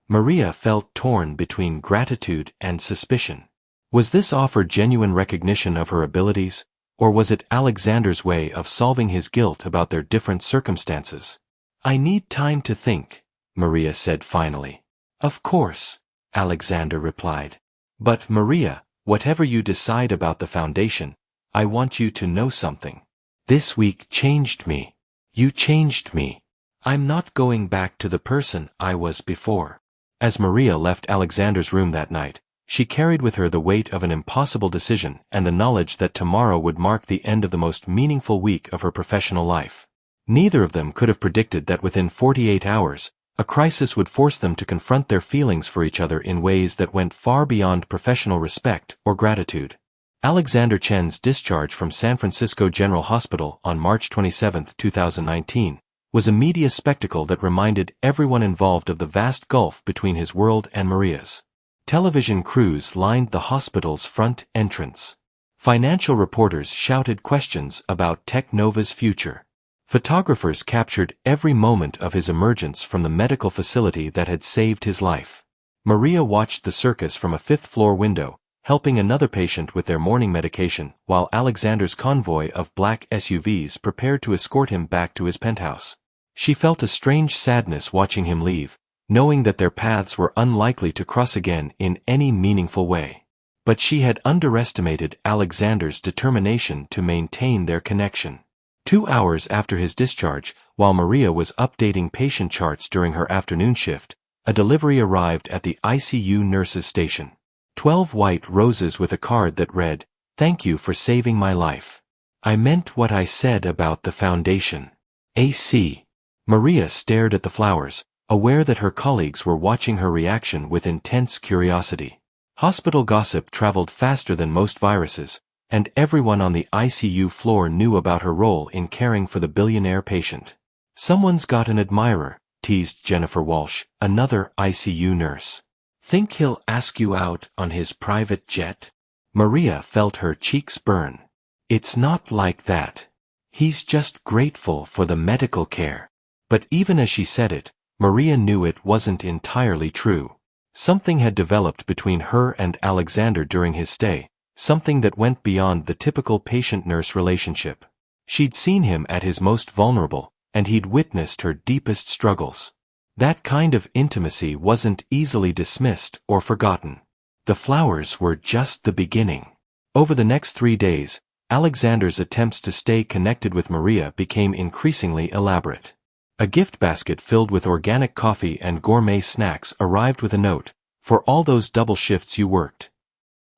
[SPEAKER 1] Maria felt torn between gratitude and suspicion. Was this offer genuine recognition of her abilities, Or was it Alexander's way of solving his guilt about their different circumstances? "I need time to think," Maria said finally. "Of course," Alexander replied. "But Maria, whatever you decide about the foundation, I want you to know something. This week changed me. You changed me. I'm not going back to the person I was before." As Maria left Alexander's room that night, she carried with her the weight of an impossible decision and the knowledge that tomorrow would mark the end of the most meaningful week of her professional life. Neither of them could have predicted that within 48 hours, a crisis would force them to confront their feelings for each other in ways that went far beyond professional respect or gratitude. Alexander Chen's discharge from San Francisco General Hospital on March 27, 2019, was a media spectacle that reminded everyone involved of the vast gulf between his world and Maria's. Television crews lined the hospital's front entrance. Financial reporters shouted questions about Technova's future. Photographers captured every moment of his emergence from the medical facility that had saved his life. Maria watched the circus from a fifth-floor window, helping another patient with their morning medication, while Alexander's convoy of black SUVs prepared to escort him back to his penthouse. She felt a strange sadness watching him leave, knowing that their paths were unlikely to cross again in any meaningful way. But she had underestimated Alexander's determination to maintain their connection. 2 hours after his discharge, while Maria was updating patient charts during her afternoon shift, a delivery arrived at the ICU nurse's station. 12 white roses with a card that read, "Thank you for saving my life. I meant what I said about the foundation. AC." Maria stared at the flowers, aware that her colleagues were watching her reaction with intense curiosity. Hospital gossip traveled faster than most viruses, and everyone on the ICU floor knew about her role in caring for the billionaire patient. "Someone's got an admirer," teased Jennifer Walsh, another ICU nurse. "Think he'll ask you out on his private jet?" Maria felt her cheeks burn. "It's not like that. He's just grateful for the medical care." But even as she said it, Maria knew it wasn't entirely true. Something had developed between her and Alexander during his stay, something that went beyond the typical patient-nurse relationship. She'd seen him at his most vulnerable, and he'd witnessed her deepest struggles. That kind of intimacy wasn't easily dismissed or forgotten. The flowers were just the beginning. Over the next 3 days, Alexander's attempts to stay connected with Maria became increasingly elaborate. A gift basket filled with organic coffee and gourmet snacks arrived with a note, "For all those double shifts you worked."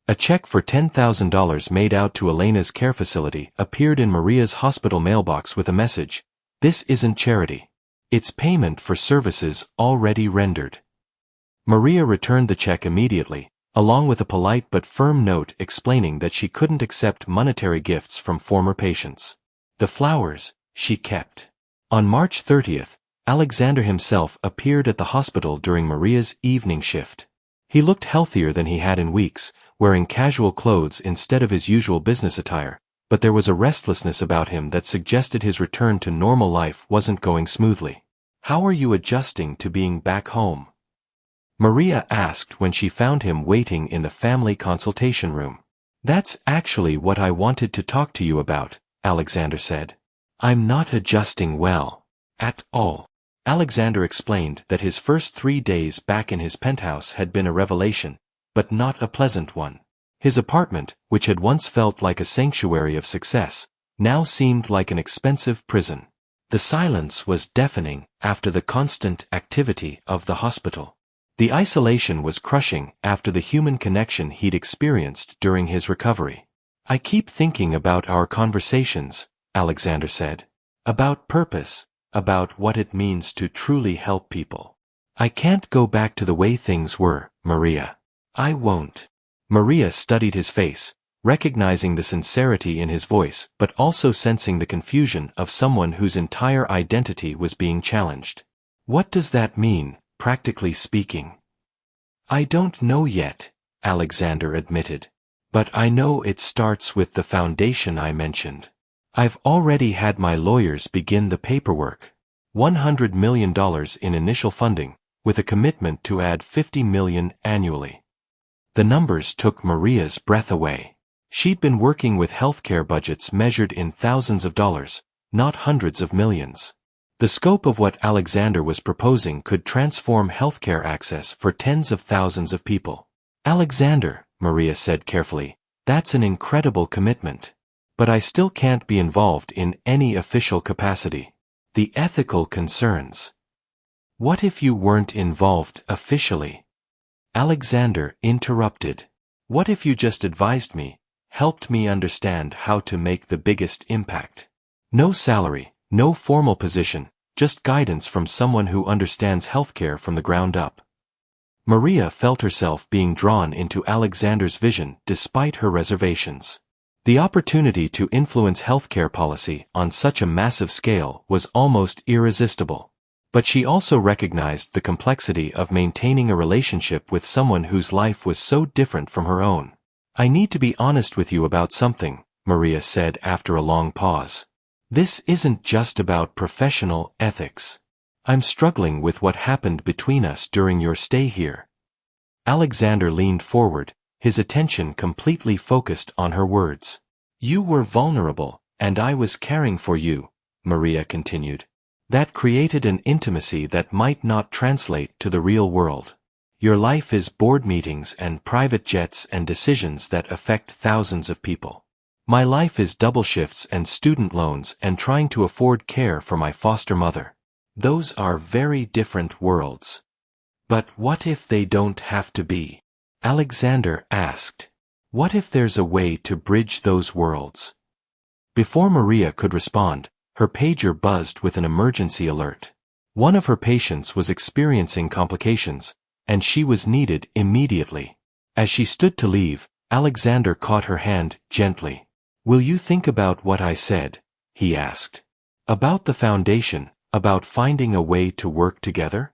[SPEAKER 1] A check for $10,000 made out to Elena's care facility appeared in Maria's hospital mailbox with a message, "This isn't charity. It's payment for services already rendered." Maria returned the check immediately, along with a polite but firm note explaining that she couldn't accept monetary gifts from former patients. The flowers, she kept. On March 30th, Alexander himself appeared at the hospital during Maria's evening shift. He looked healthier than he had in weeks, wearing casual clothes instead of his usual business attire, but there was a restlessness about him that suggested his return to normal life wasn't going smoothly. "How are you adjusting to being back home?" Maria asked when she found him waiting in the family consultation room. "That's actually what I wanted to talk to you about," Alexander said. "I'm not adjusting well. At all." Alexander explained that his first 3 days back in his penthouse had been a revelation, but not a pleasant one. His apartment, which had once felt like a sanctuary of success, now seemed like an expensive prison. The silence was deafening after the constant activity of the hospital. The isolation was crushing after the human connection he'd experienced during his recovery. "I keep thinking about our conversations," Alexander said. "About purpose, about what it means to truly help people. I can't go back to the way things were, Maria. I won't." Maria studied his face, recognizing the sincerity in his voice but also sensing the confusion of someone whose entire identity was being challenged. "What does that mean, practically speaking?" "I don't know yet," Alexander admitted. "But I know it starts with the foundation I mentioned. I've already had my lawyers begin the paperwork. $100 million in initial funding, with a commitment to add $50 million annually." The numbers took Maria's breath away. She'd been working with healthcare budgets measured in thousands of dollars, not hundreds of millions. The scope of what Alexander was proposing could transform healthcare access for tens of thousands of people. Alexander, Maria said carefully, that's an incredible commitment. But I still can't be involved in any official capacity. The ethical concerns. What if you weren't involved officially? Alexander interrupted. What if you just advised me, helped me understand how to make the biggest impact? No salary, no formal position, just guidance from someone who understands healthcare from the ground up. Maria felt herself being drawn into Alexander's vision despite her reservations. The opportunity to influence healthcare policy on such a massive scale was almost irresistible. But she also recognized the complexity of maintaining a relationship with someone whose life was so different from her own. I need to be honest with you about something, Maria said after a long pause. This isn't just about professional ethics. I'm struggling with what happened between us during your stay here. Alexander leaned forward, his attention completely focused on her words. You were vulnerable, and I was caring for you, Maria continued. That created an intimacy that might not translate to the real world. Your life is board meetings and private jets and decisions that affect thousands of people. My life is double shifts and student loans and trying to afford care for my foster mother. Those are very different worlds. But what if they don't have to be? Alexander asked. What if there's a way to bridge those worlds? Before Maria could respond, her pager buzzed with an emergency alert. One of her patients was experiencing complications, and she was needed immediately. As she stood to leave, Alexander caught her hand gently. Will you think about what I said? He asked. About the foundation, about finding a way to work together?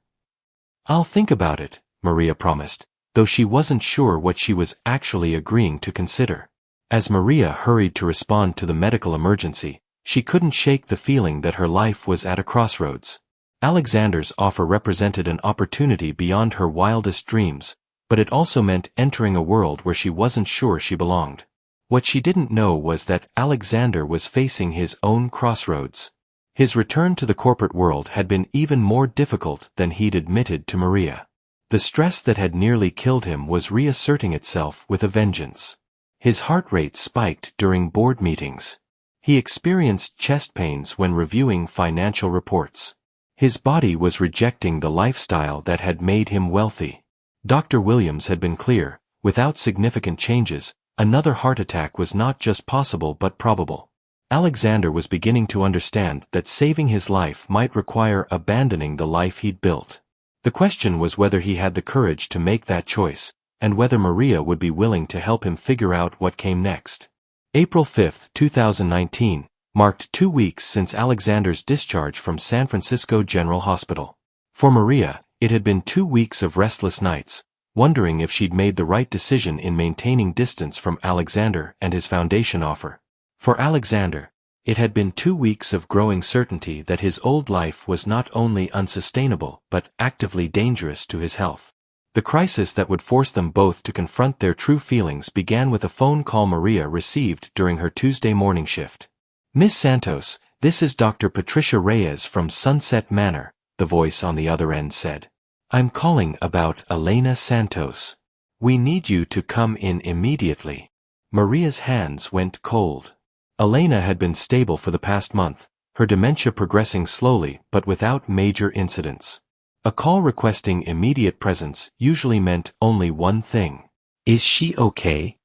[SPEAKER 1] I'll think about it, Maria promised, though she wasn't sure what she was actually agreeing to consider. As Maria hurried to respond to the medical emergency, she couldn't shake the feeling that her life was at a crossroads. Alexander's offer represented an opportunity beyond her wildest dreams, but it also meant entering a world where she wasn't sure she belonged. What she didn't know was that Alexander was facing his own crossroads. His return to the corporate world had been even more difficult than he'd admitted to Maria. The stress that had nearly killed him was reasserting itself with a vengeance. His heart rate spiked during board meetings. He experienced chest pains when reviewing financial reports. His body was rejecting the lifestyle that had made him wealthy. Dr. Williams had been clear, without significant changes, another heart attack was not just possible but probable. Alexander was beginning to understand that saving his life might require abandoning the life he'd built. The question was whether he had the courage to make that choice, and whether Maria would be willing to help him figure out what came next. April 5, 2019, marked 2 weeks since Alexander's discharge from San Francisco General Hospital. For Maria, it had been 2 weeks of restless nights, wondering if she'd made the right decision in maintaining distance from Alexander and his foundation offer. For Alexander, it had been 2 weeks of growing certainty that his old life was not only unsustainable but actively dangerous to his health. The crisis that would force them both to confront their true feelings began with a phone call Maria received during her Tuesday morning shift. Miss Santos, this is Dr. Patricia Reyes from Sunset Manor, the voice on the other end said. I'm calling about Elena Santos. We need you to come in immediately. Maria's hands went cold. Elena had been stable for the past month, her dementia progressing slowly but without major incidents. A call requesting immediate presence usually meant only one thing. Is she okay?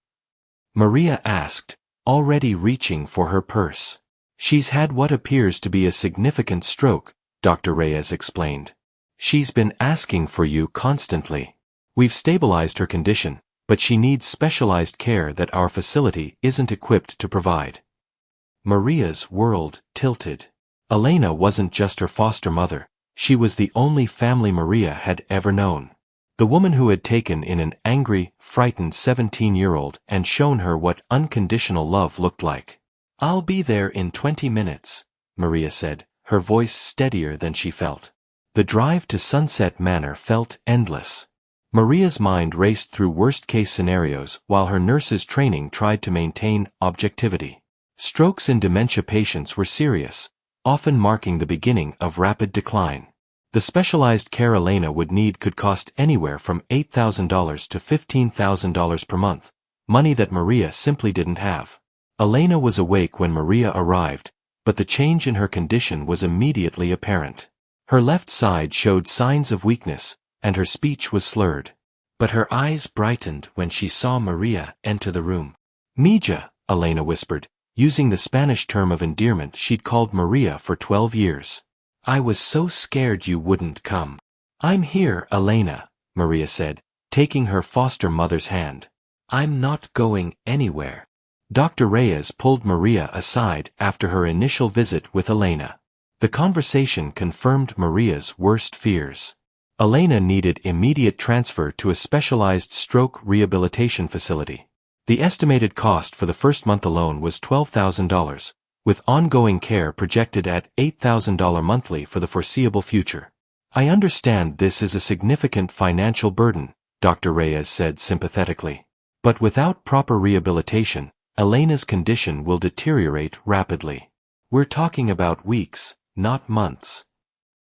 [SPEAKER 1] Maria asked, already reaching for her purse. She's had what appears to be a significant stroke, Dr. Reyes explained. She's been asking for you constantly. We've stabilized her condition, but she needs specialized care that our facility isn't equipped to provide. Maria's world tilted. Elena wasn't just her foster mother, she was the only family Maria had ever known. The woman who had taken in an angry, frightened 17-year-old and shown her what unconditional love looked like. I'll be there in 20 minutes, Maria said, her voice steadier than she felt. The drive to Sunset Manor felt endless. Maria's mind raced through worst-case scenarios while her nurse's training tried to maintain objectivity. Strokes in dementia patients were serious, often marking the beginning of rapid decline. The specialized care Elena would need could cost anywhere from $8,000 to $15,000 per month, money that Maria simply didn't have. Elena was awake when Maria arrived, but the change in her condition was immediately apparent. Her left side showed signs of weakness, and her speech was slurred. But her eyes brightened when she saw Maria enter the room. "Mija," Elena whispered, using the Spanish term of endearment she'd called Maria for 12 years. "I was so scared you wouldn't come." "I'm here, Elena," Maria said, taking her foster mother's hand. "I'm not going anywhere." Dr. Reyes pulled Maria aside after her initial visit with Elena. The conversation confirmed Maria's worst fears. Elena needed immediate transfer to a specialized stroke rehabilitation facility. The estimated cost for the first month alone was $12,000, with ongoing care projected at $8,000 monthly for the foreseeable future. "I understand this is a significant financial burden," Dr. Reyes said sympathetically. "But without proper rehabilitation, Elena's condition will deteriorate rapidly. We're talking about weeks, not months."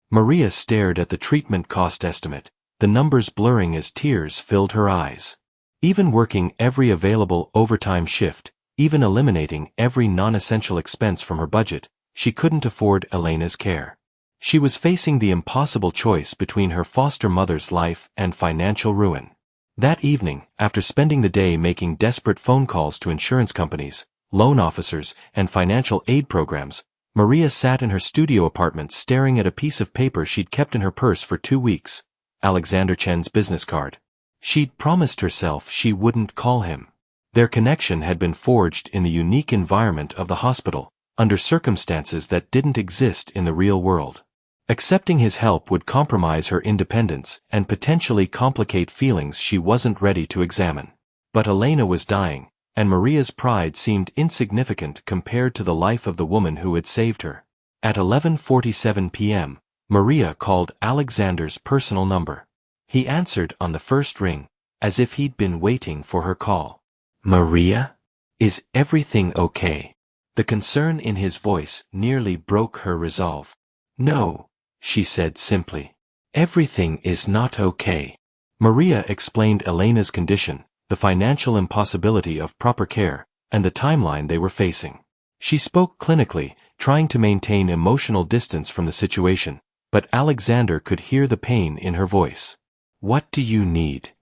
[SPEAKER 1] Maria stared at the treatment cost estimate, the numbers blurring as tears filled her eyes. Even working every available overtime shift, even eliminating every non-essential expense from her budget, she couldn't afford Elena's care. She was facing the impossible choice between her foster mother's life and financial ruin. That evening, after spending the day making desperate phone calls to insurance companies, loan officers, and financial aid programs, Maria sat in her studio apartment staring at a piece of paper she'd kept in her purse for 2 weeks, Alexander Chen's business card. She'd promised herself she wouldn't call him. Their connection had been forged in the unique environment of the hospital, under circumstances that didn't exist in the real world. Accepting his help would compromise her independence and potentially complicate feelings she wasn't ready to examine. But Elena was dying, and Maria's pride seemed insignificant compared to the life of the woman who had saved her. At 11:47 p.m., Maria called Alexander's personal number. He answered on the first ring, as if he'd been waiting for her call. "Maria? Is everything okay?" The concern in his voice nearly broke her resolve. "No," she said simply. "Everything is not okay." Maria explained Elena's condition, the financial impossibility of proper care, and the timeline they were facing. She spoke clinically, trying to maintain emotional distance from the situation, but Alexander could hear the pain in her voice. "What do you need?"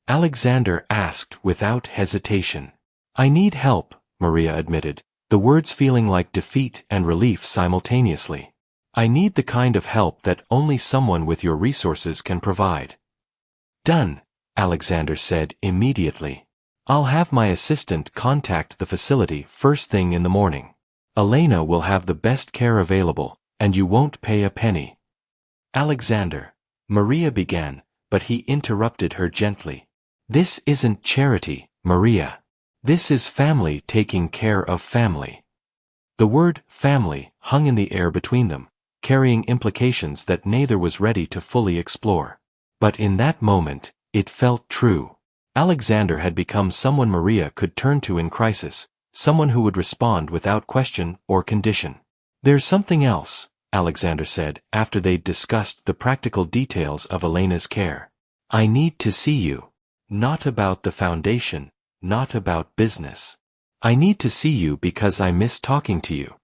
[SPEAKER 1] Alexander asked without hesitation. "I need help," Maria admitted, the words feeling like defeat and relief simultaneously. "I need the kind of help that only someone with your resources can provide." "Done," Alexander said immediately. "I'll have my assistant contact the facility first thing in the morning. Elena will have the best care available, and you won't pay a penny." "Alexander," Maria began, but he interrupted her gently. "This isn't charity, Maria. This is family taking care of family." The word family hung in the air between them, carrying implications that neither was ready to fully explore. But in that moment, it felt true. Alexander had become someone Maria could turn to in crisis, someone who would respond without question or condition. "There's something else," Alexander said after they'd discussed the practical details of Elena's care. "I need to see you. Not about the foundation, not about business. I need to see you because I miss talking to you."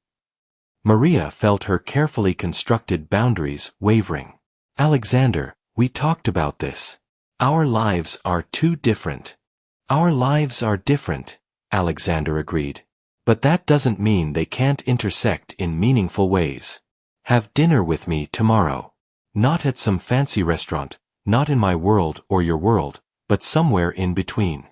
[SPEAKER 1] Maria felt her carefully constructed boundaries wavering. "Alexander, we talked about this. Our lives are too different." "Our lives are different," Alexander agreed. "But that doesn't mean they can't intersect in meaningful ways. Have dinner with me tomorrow. Not at some fancy restaurant, not in my world or your world, but somewhere in between."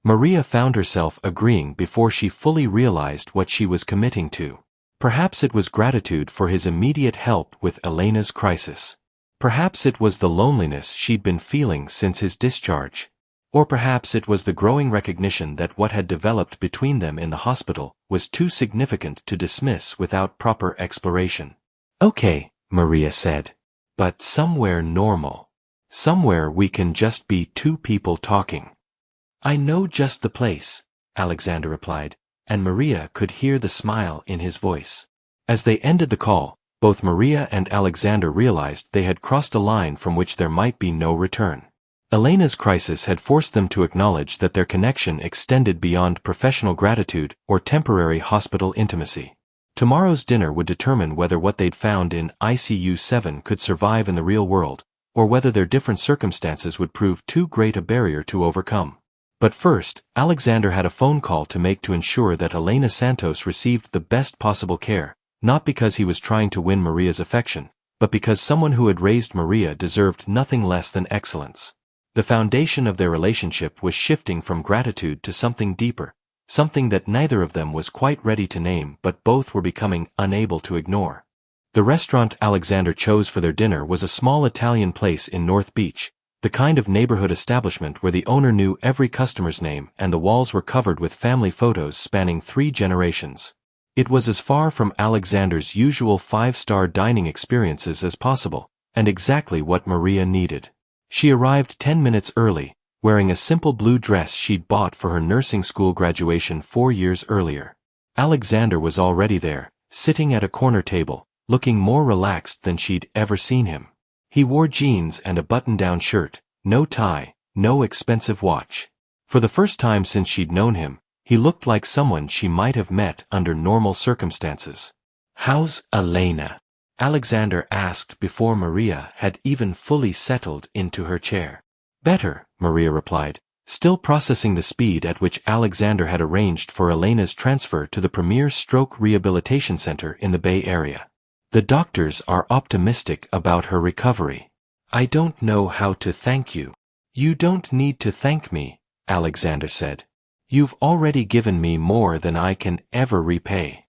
[SPEAKER 1] Maria found herself agreeing before she fully realized what she was committing to. Perhaps it was gratitude for his immediate help with Elena's crisis. Perhaps it was the loneliness she'd been feeling since his discharge. Or perhaps it was the growing recognition that what had developed between them in the hospital was too significant to dismiss without proper exploration. "Okay," Maria said. "But somewhere normal." Somewhere we can just be two people talking. I know just the place, Alexander replied, and Maria could hear the smile in his voice. As they ended the call, both Maria and Alexander realized they had crossed a line from which there might be no return. Elena's crisis had forced them to acknowledge that their connection extended beyond professional gratitude or temporary hospital intimacy. Tomorrow's dinner would determine whether what they'd found in ICU 7 could survive in the real world, or whether their different circumstances would prove too great a barrier to overcome. But first, Alexander had a phone call to make to ensure that Elena Santos received the best possible care, not because he was trying to win Maria's affection, but because someone who had raised Maria deserved nothing less than excellence. The foundation of their relationship was shifting from gratitude to something deeper, something that neither of them was quite ready to name but both were becoming unable to ignore. The restaurant Alexander chose for their dinner was a small Italian place in North Beach, the kind of neighborhood establishment where the owner knew every customer's name and the walls were covered with family photos spanning 3 generations. It was as far from Alexander's usual 5-star dining experiences as possible, and exactly what Maria needed. She arrived 10 minutes early, wearing a simple blue dress she'd bought for her nursing school graduation 4 years earlier. Alexander was already there, sitting at a corner table, looking more relaxed than she'd ever seen him. He wore jeans and a button-down shirt, no tie, no expensive watch. For the first time since she'd known him, he looked like someone she might have met under normal circumstances. "How's Elena?" Alexander asked before Maria had even fully settled into her chair. "Better," Maria replied, still processing the speed at which Alexander had arranged for Elena's transfer to the premier stroke rehabilitation center in the Bay Area. "The doctors are optimistic about her recovery. I don't know how to thank you." "You don't need to thank me," Alexander said. "You've already given me more than I can ever repay."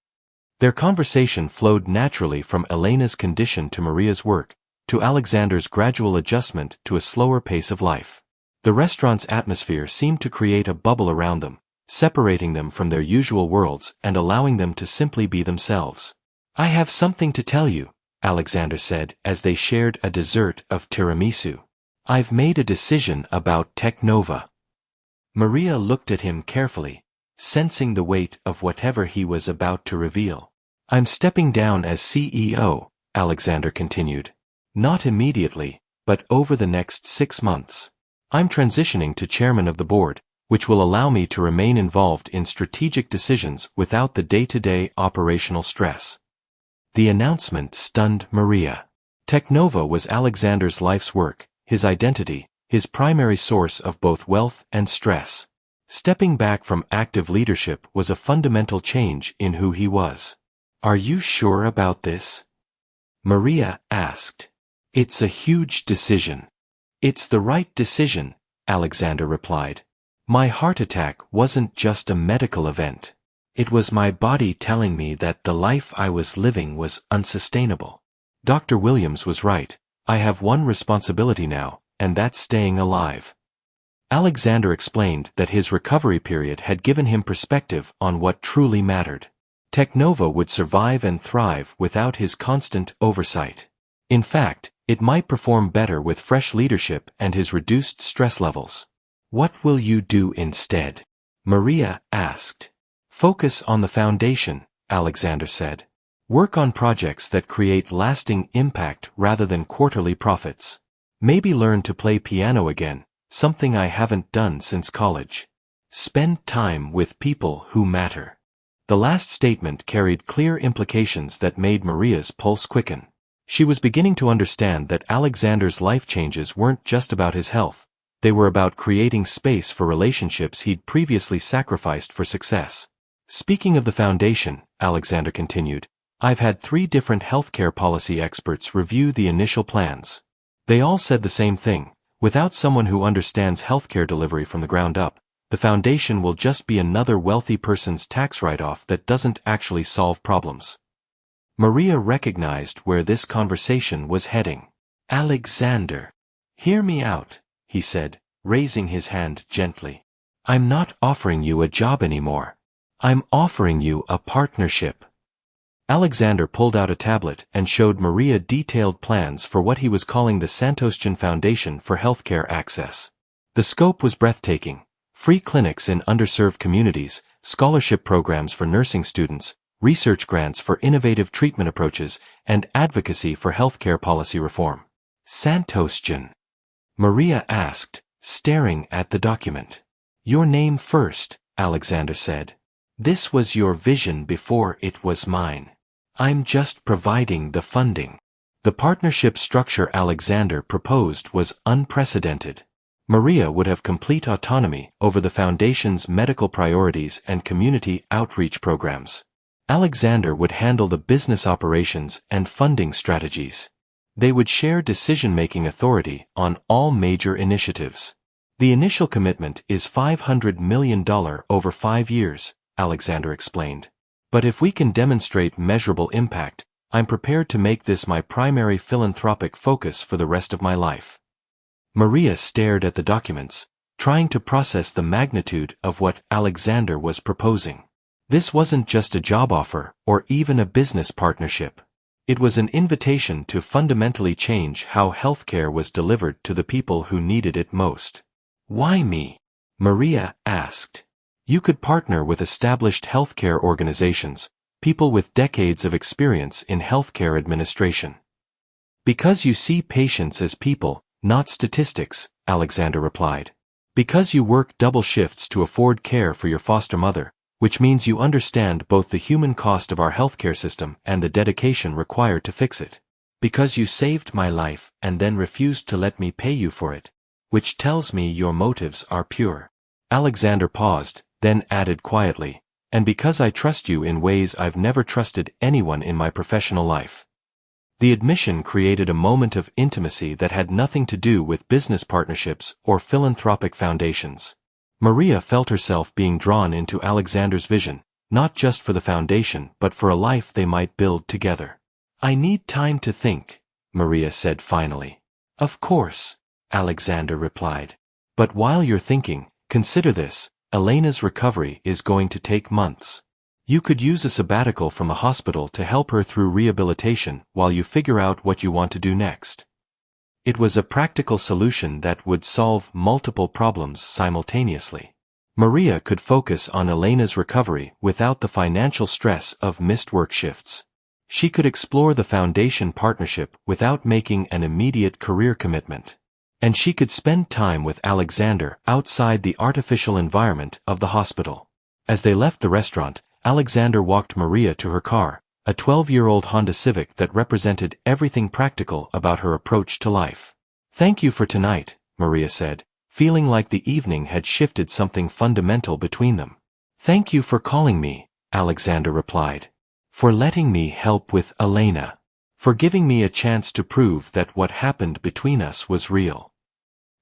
[SPEAKER 1] Their conversation flowed naturally from Elena's condition to Maria's work, to Alexander's gradual adjustment to a slower pace of life. The restaurant's atmosphere seemed to create a bubble around them, separating them from their usual worlds and allowing them to simply be themselves. "I have something to tell you," Alexander said as they shared a dessert of tiramisu. "I've made a decision about Technova." Maria looked at him carefully, sensing the weight of whatever he was about to reveal. "I'm stepping down as CEO," Alexander continued. "Not immediately, but over the next 6 months. I'm transitioning to chairman of the board, which will allow me to remain involved in strategic decisions without the day-to-day operational stress." The announcement stunned Maria. Technova was Alexander's life's work, his identity, his primary source of both wealth and stress. Stepping back from active leadership was a fundamental change in who he was. "Are you sure about this?" Maria asked. "It's a huge decision." "It's the right decision," Alexander replied. "My heart attack wasn't just a medical event. It was my body telling me that the life I was living was unsustainable. Dr. Williams was right. I have one responsibility now, and that's staying alive." Alexander explained that his recovery period had given him perspective on what truly mattered. Technova would survive and thrive without his constant oversight. In fact, it might perform better with fresh leadership and his reduced stress levels. "What will you do instead?" Maria asked. "Focus on the foundation," Alexander said. "Work on projects that create lasting impact rather than quarterly profits. Maybe learn to play piano again, something I haven't done since college. Spend time with people who matter." The last statement carried clear implications that made Maria's pulse quicken. She was beginning to understand that Alexander's life changes weren't just about his health, they were about creating space for relationships he'd previously sacrificed for success. "Speaking of the foundation," Alexander continued, "I've had 3 different healthcare policy experts review the initial plans. They all said the same thing: without someone who understands healthcare delivery from the ground up, the foundation will just be another wealthy person's tax write-off that doesn't actually solve problems." Maria recognized where this conversation was heading. "Alexander, hear me out," he said, raising his hand gently. "I'm not offering you a job anymore. I'm offering you a partnership." Alexander pulled out a tablet and showed Maria detailed plans for what he was calling the Santosjan Foundation for Healthcare Access. The scope was breathtaking: free clinics in underserved communities, scholarship programs for nursing students, research grants for innovative treatment approaches, and advocacy for healthcare policy reform. Santosjan? Maria asked, staring at the document. Your name first, Alexander said. This was your vision before it was mine. I'm just providing the funding. The partnership structure Alexander proposed was unprecedented. Maria would have complete autonomy over the foundation's medical priorities and community outreach programs. Alexander would handle the business operations and funding strategies. They would share decision-making authority on all major initiatives. The initial commitment is $500 million over 5 years, Alexander explained. But if we can demonstrate measurable impact, I'm prepared to make this my primary philanthropic focus for the rest of my life. Maria stared at the documents, trying to process the magnitude of what Alexander was proposing. This wasn't just a job offer or even a business partnership. It was an invitation to fundamentally change how healthcare was delivered to the people who needed it most. Why me? Maria asked. You could partner with established healthcare organizations, people with decades of experience in healthcare administration. Because you see patients as people, not statistics, Alexander replied. Because you work double shifts to afford care for your foster mother, which means you understand both the human cost of our healthcare system and the dedication required to fix it. Because you saved my life and then refused to let me pay you for it, which tells me your motives are pure. Alexander paused, then added quietly, and because I trust you in ways I've never trusted anyone in my professional life. The admission created a moment of intimacy that had nothing to do with business partnerships or philanthropic foundations. Maria felt herself being drawn into Alexander's vision, not just for the foundation but for a life they might build together. I need time to think, Maria said finally. Of course, Alexander replied. But while you're thinking, consider this: Elena's recovery is going to take months. You could use a sabbatical from the hospital to help her through rehabilitation while you figure out what you want to do next. It was a practical solution that would solve multiple problems simultaneously. Maria could focus on Elena's recovery without the financial stress of missed work shifts. She could explore the foundation partnership without making an immediate career commitment. And she could spend time with Alexander outside the artificial environment of the hospital. As they left the restaurant, Alexander walked Maria to her car, a 12-year-old Honda Civic that represented everything practical about her approach to life. Thank you for tonight, Maria said, feeling like the evening had shifted something fundamental between them. Thank you for calling me, Alexander replied. For letting me help with Elena. For giving me a chance to prove that what happened between us was real.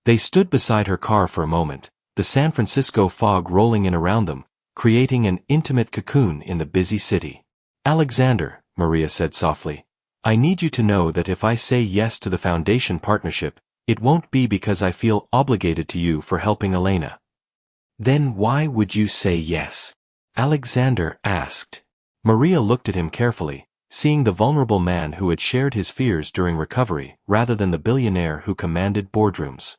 [SPEAKER 1] They stood beside her car for a moment, the San Francisco fog rolling in around them, creating an intimate cocoon in the busy city. Alexander, Maria said softly, I need you to know that if I say yes to the foundation partnership, it won't be because I feel obligated to you for helping Elena. Then why would you say yes? Alexander asked. Maria looked at him carefully, seeing the vulnerable man who had shared his fears during recovery rather than the billionaire who commanded boardrooms.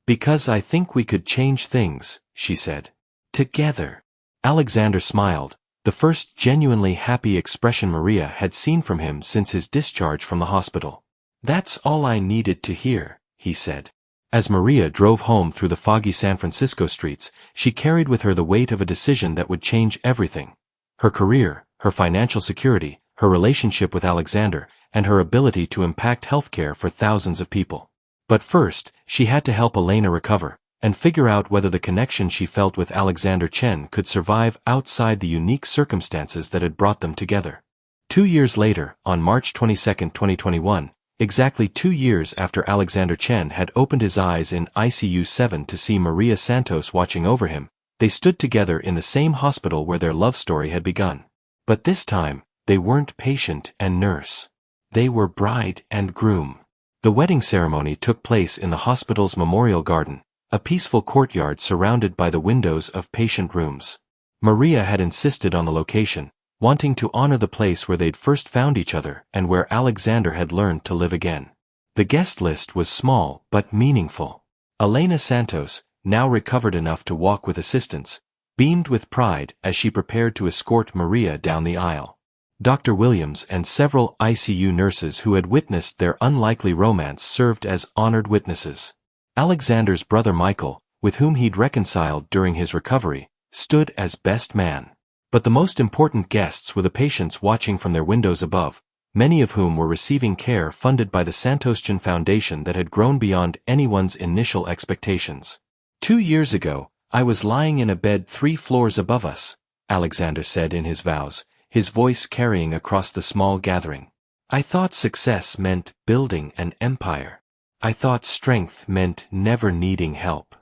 [SPEAKER 1] Because I think we could change things, she said. Together. Alexander smiled, the first genuinely happy expression Maria had seen from him since his discharge from the hospital. That's all I needed to hear, he said. As Maria drove home through the foggy San Francisco streets, she carried with her the weight of a decision that would change everything. Her career, her financial security, her relationship with Alexander, and her ability to impact healthcare for thousands of people. But first, she had to help Elena recover, and figure out whether the connection she felt with Alexander Chen could survive outside the unique circumstances that had brought them together. 2 years later, on March 22, 2021, exactly 2 years after Alexander Chen had opened his eyes in ICU 7 to see Maria Santos watching over him, they stood together in the same hospital where their love story had begun. But this time, they weren't patient and nurse. They were bride and groom. The wedding ceremony took place in the hospital's memorial garden, a peaceful courtyard surrounded by the windows of patient rooms. Maria had insisted on the location, wanting to honor the place where they'd first found each other and where Alexander had learned to live again. The guest list was small but meaningful. Elena Santos, now recovered enough to walk with assistance, beamed with pride as she prepared to escort Maria down the aisle. Dr. Williams and several ICU nurses who had witnessed their unlikely romance served as honored witnesses. Alexander's brother Michael, with whom he'd reconciled during his recovery, stood as best man. But the most important guests were the patients watching from their windows above, many of whom were receiving care funded by the Santoschan Foundation that had grown beyond anyone's initial expectations. 2 years ago, I was lying in a bed 3 floors above us, Alexander said in his vows, his voice carrying across the small gathering. I thought success meant building an empire. I thought strength meant never needing help.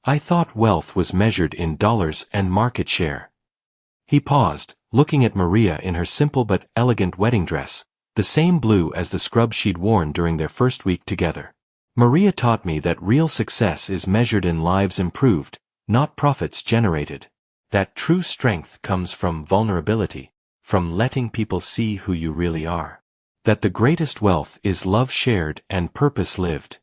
[SPEAKER 1] I thought wealth was measured in dollars and market share. He paused, looking at Maria in her simple but elegant wedding dress, the same blue as the scrub she'd worn during their first week together. Maria taught me that real success is measured in lives improved, not profits generated. That true strength comes from vulnerability, from letting people see who you really are. That the greatest wealth is love shared and purpose lived.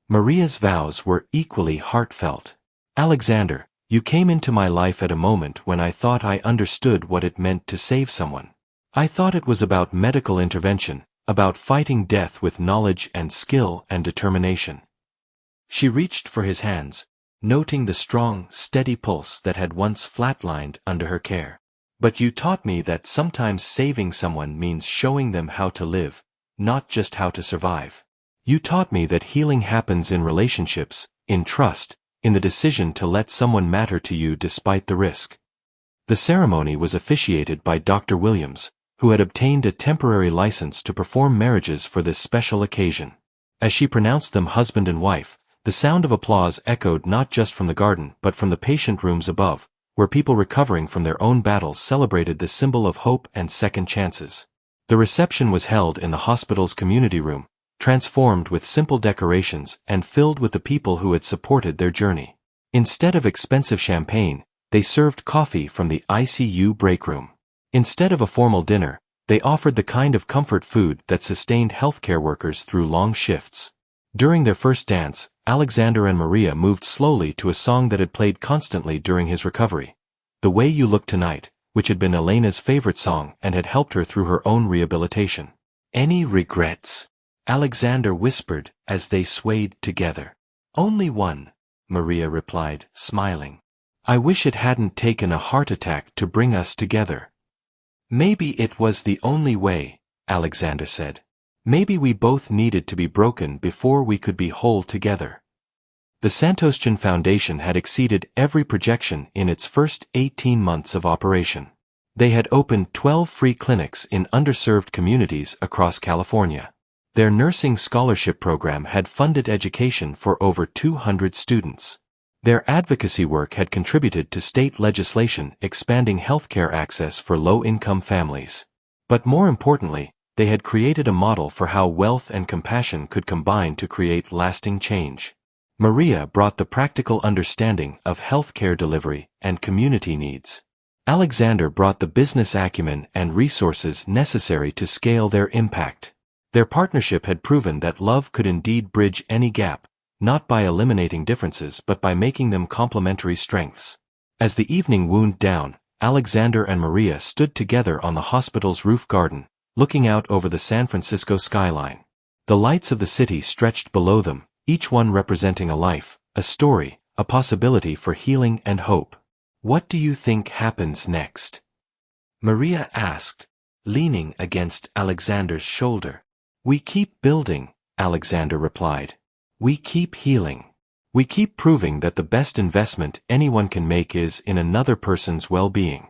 [SPEAKER 1] Maria's vows were equally heartfelt. Alexander, you came into my life at a moment when I thought I understood what it meant to save someone. I thought it was about medical intervention, about fighting death with knowledge and skill and determination. She reached for his hands, noting the strong, steady pulse that had once flatlined under her care. But you taught me that sometimes saving someone means showing them how to live, not just how to survive. You taught me that healing happens in relationships, in trust, in the decision to let someone matter to you despite the risk. The ceremony was officiated by Dr. Williams, who had obtained a temporary license to perform marriages for this special occasion. As she pronounced them husband and wife, the sound of applause echoed not just from the garden but from the patient rooms above, where people recovering from their own battles celebrated the symbol of hope and second chances. The reception was held in the hospital's community room, transformed with simple decorations and filled with the people who had supported their journey. Instead of expensive champagne, they served coffee from the ICU break room. Instead of a formal dinner, they offered the kind of comfort food that sustained healthcare workers through long shifts. During their first dance, Alexander and Maria moved slowly to a song that had played constantly during his recovery. The Way You Look Tonight, which had been Elena's favorite song and had helped her through her own rehabilitation. Any regrets? Alexander whispered as they swayed together. Only one, Maria replied, smiling. I wish it hadn't taken a heart attack to bring us together. Maybe it was the only way, Alexander said. Maybe we both needed to be broken before we could be whole together. The Santoschan Foundation had exceeded every projection in its first 18 months of operation. They had opened 12 free clinics in underserved communities across California. Their nursing scholarship program had funded education for over 200 students. Their advocacy work had contributed to state legislation expanding healthcare access for low-income families. But more importantly, they had created a model for how wealth and compassion could combine to create lasting change. Maria brought the practical understanding of healthcare delivery and community needs. Alexander brought the business acumen and resources necessary to scale their impact. Their partnership had proven that love could indeed bridge any gap, not by eliminating differences but by making them complementary strengths. As the evening wound down, Alexander and Maria stood together on the hospital's roof garden, looking out over the San Francisco skyline. The lights of the city stretched below them, each one representing a life, a story, a possibility for healing and hope. What do you think happens next? Maria asked, leaning against Alexander's shoulder. We keep building, Alexander replied. We keep healing. We keep proving that the best investment anyone can make is in another person's well-being.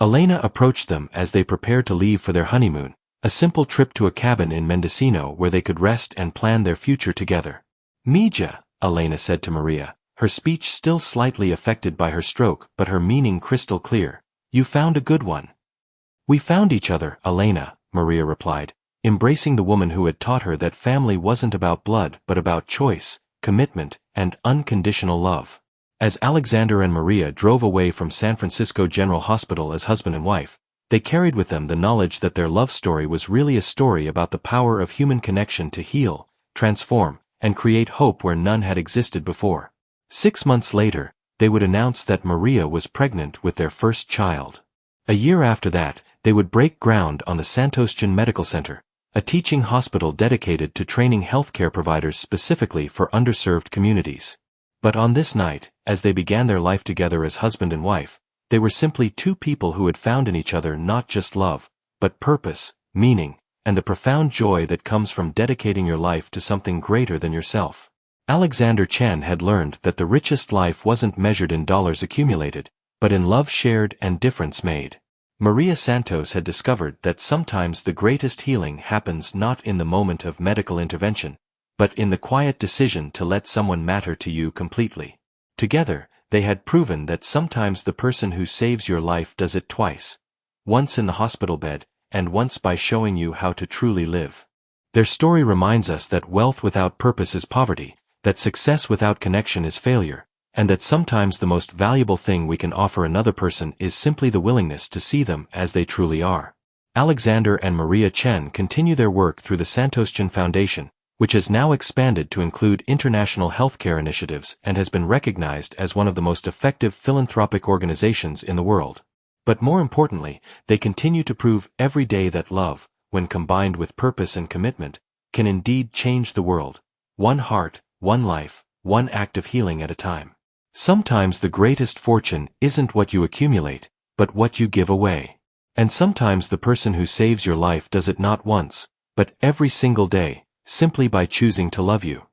[SPEAKER 1] Elena approached them as they prepared to leave for their honeymoon, a simple trip to a cabin in Mendocino where they could rest and plan their future together. Mija, Elena said to Maria, her speech still slightly affected by her stroke but her meaning crystal clear. You found a good one. We found each other, Elena, Maria replied, embracing the woman who had taught her that family wasn't about blood but about choice, commitment, and unconditional love. As Alexander and Maria drove away from San Francisco General Hospital as husband and wife, They carried with them the knowledge that their love story was really a story about the power of human connection to heal, transform, and create hope where none had existed before. 6 months later, they would announce that Maria was pregnant with their first child. A year after that, they would break ground on the Santostian Medical Center, a teaching hospital dedicated to training healthcare providers specifically for underserved communities. But on this night, as they began their life together as husband and wife, they were simply two people who had found in each other not just love, but purpose, meaning, and the profound joy that comes from dedicating your life to something greater than yourself. Alexander Chen had learned that the richest life wasn't measured in dollars accumulated, but in love shared and difference made. Maria Santos had discovered that sometimes the greatest healing happens not in the moment of medical intervention, but in the quiet decision to let someone matter to you completely. Together, they had proven that sometimes the person who saves your life does it twice, once in the hospital bed, and once by showing you how to truly live. Their story reminds us that wealth without purpose is poverty, that success without connection is failure, and that sometimes the most valuable thing we can offer another person is simply the willingness to see them as they truly are. Alexander and Maria Chen continue their work through the Santostian Foundation, which has now expanded to include international healthcare initiatives and has been recognized as one of the most effective philanthropic organizations in the world. But more importantly, they continue to prove every day that love, when combined with purpose and commitment, can indeed change the world. One heart, one life, one act of healing at a time. Sometimes the greatest fortune isn't what you accumulate, but what you give away. And sometimes the person who saves your life does it not once, but every single day, simply by choosing to love you.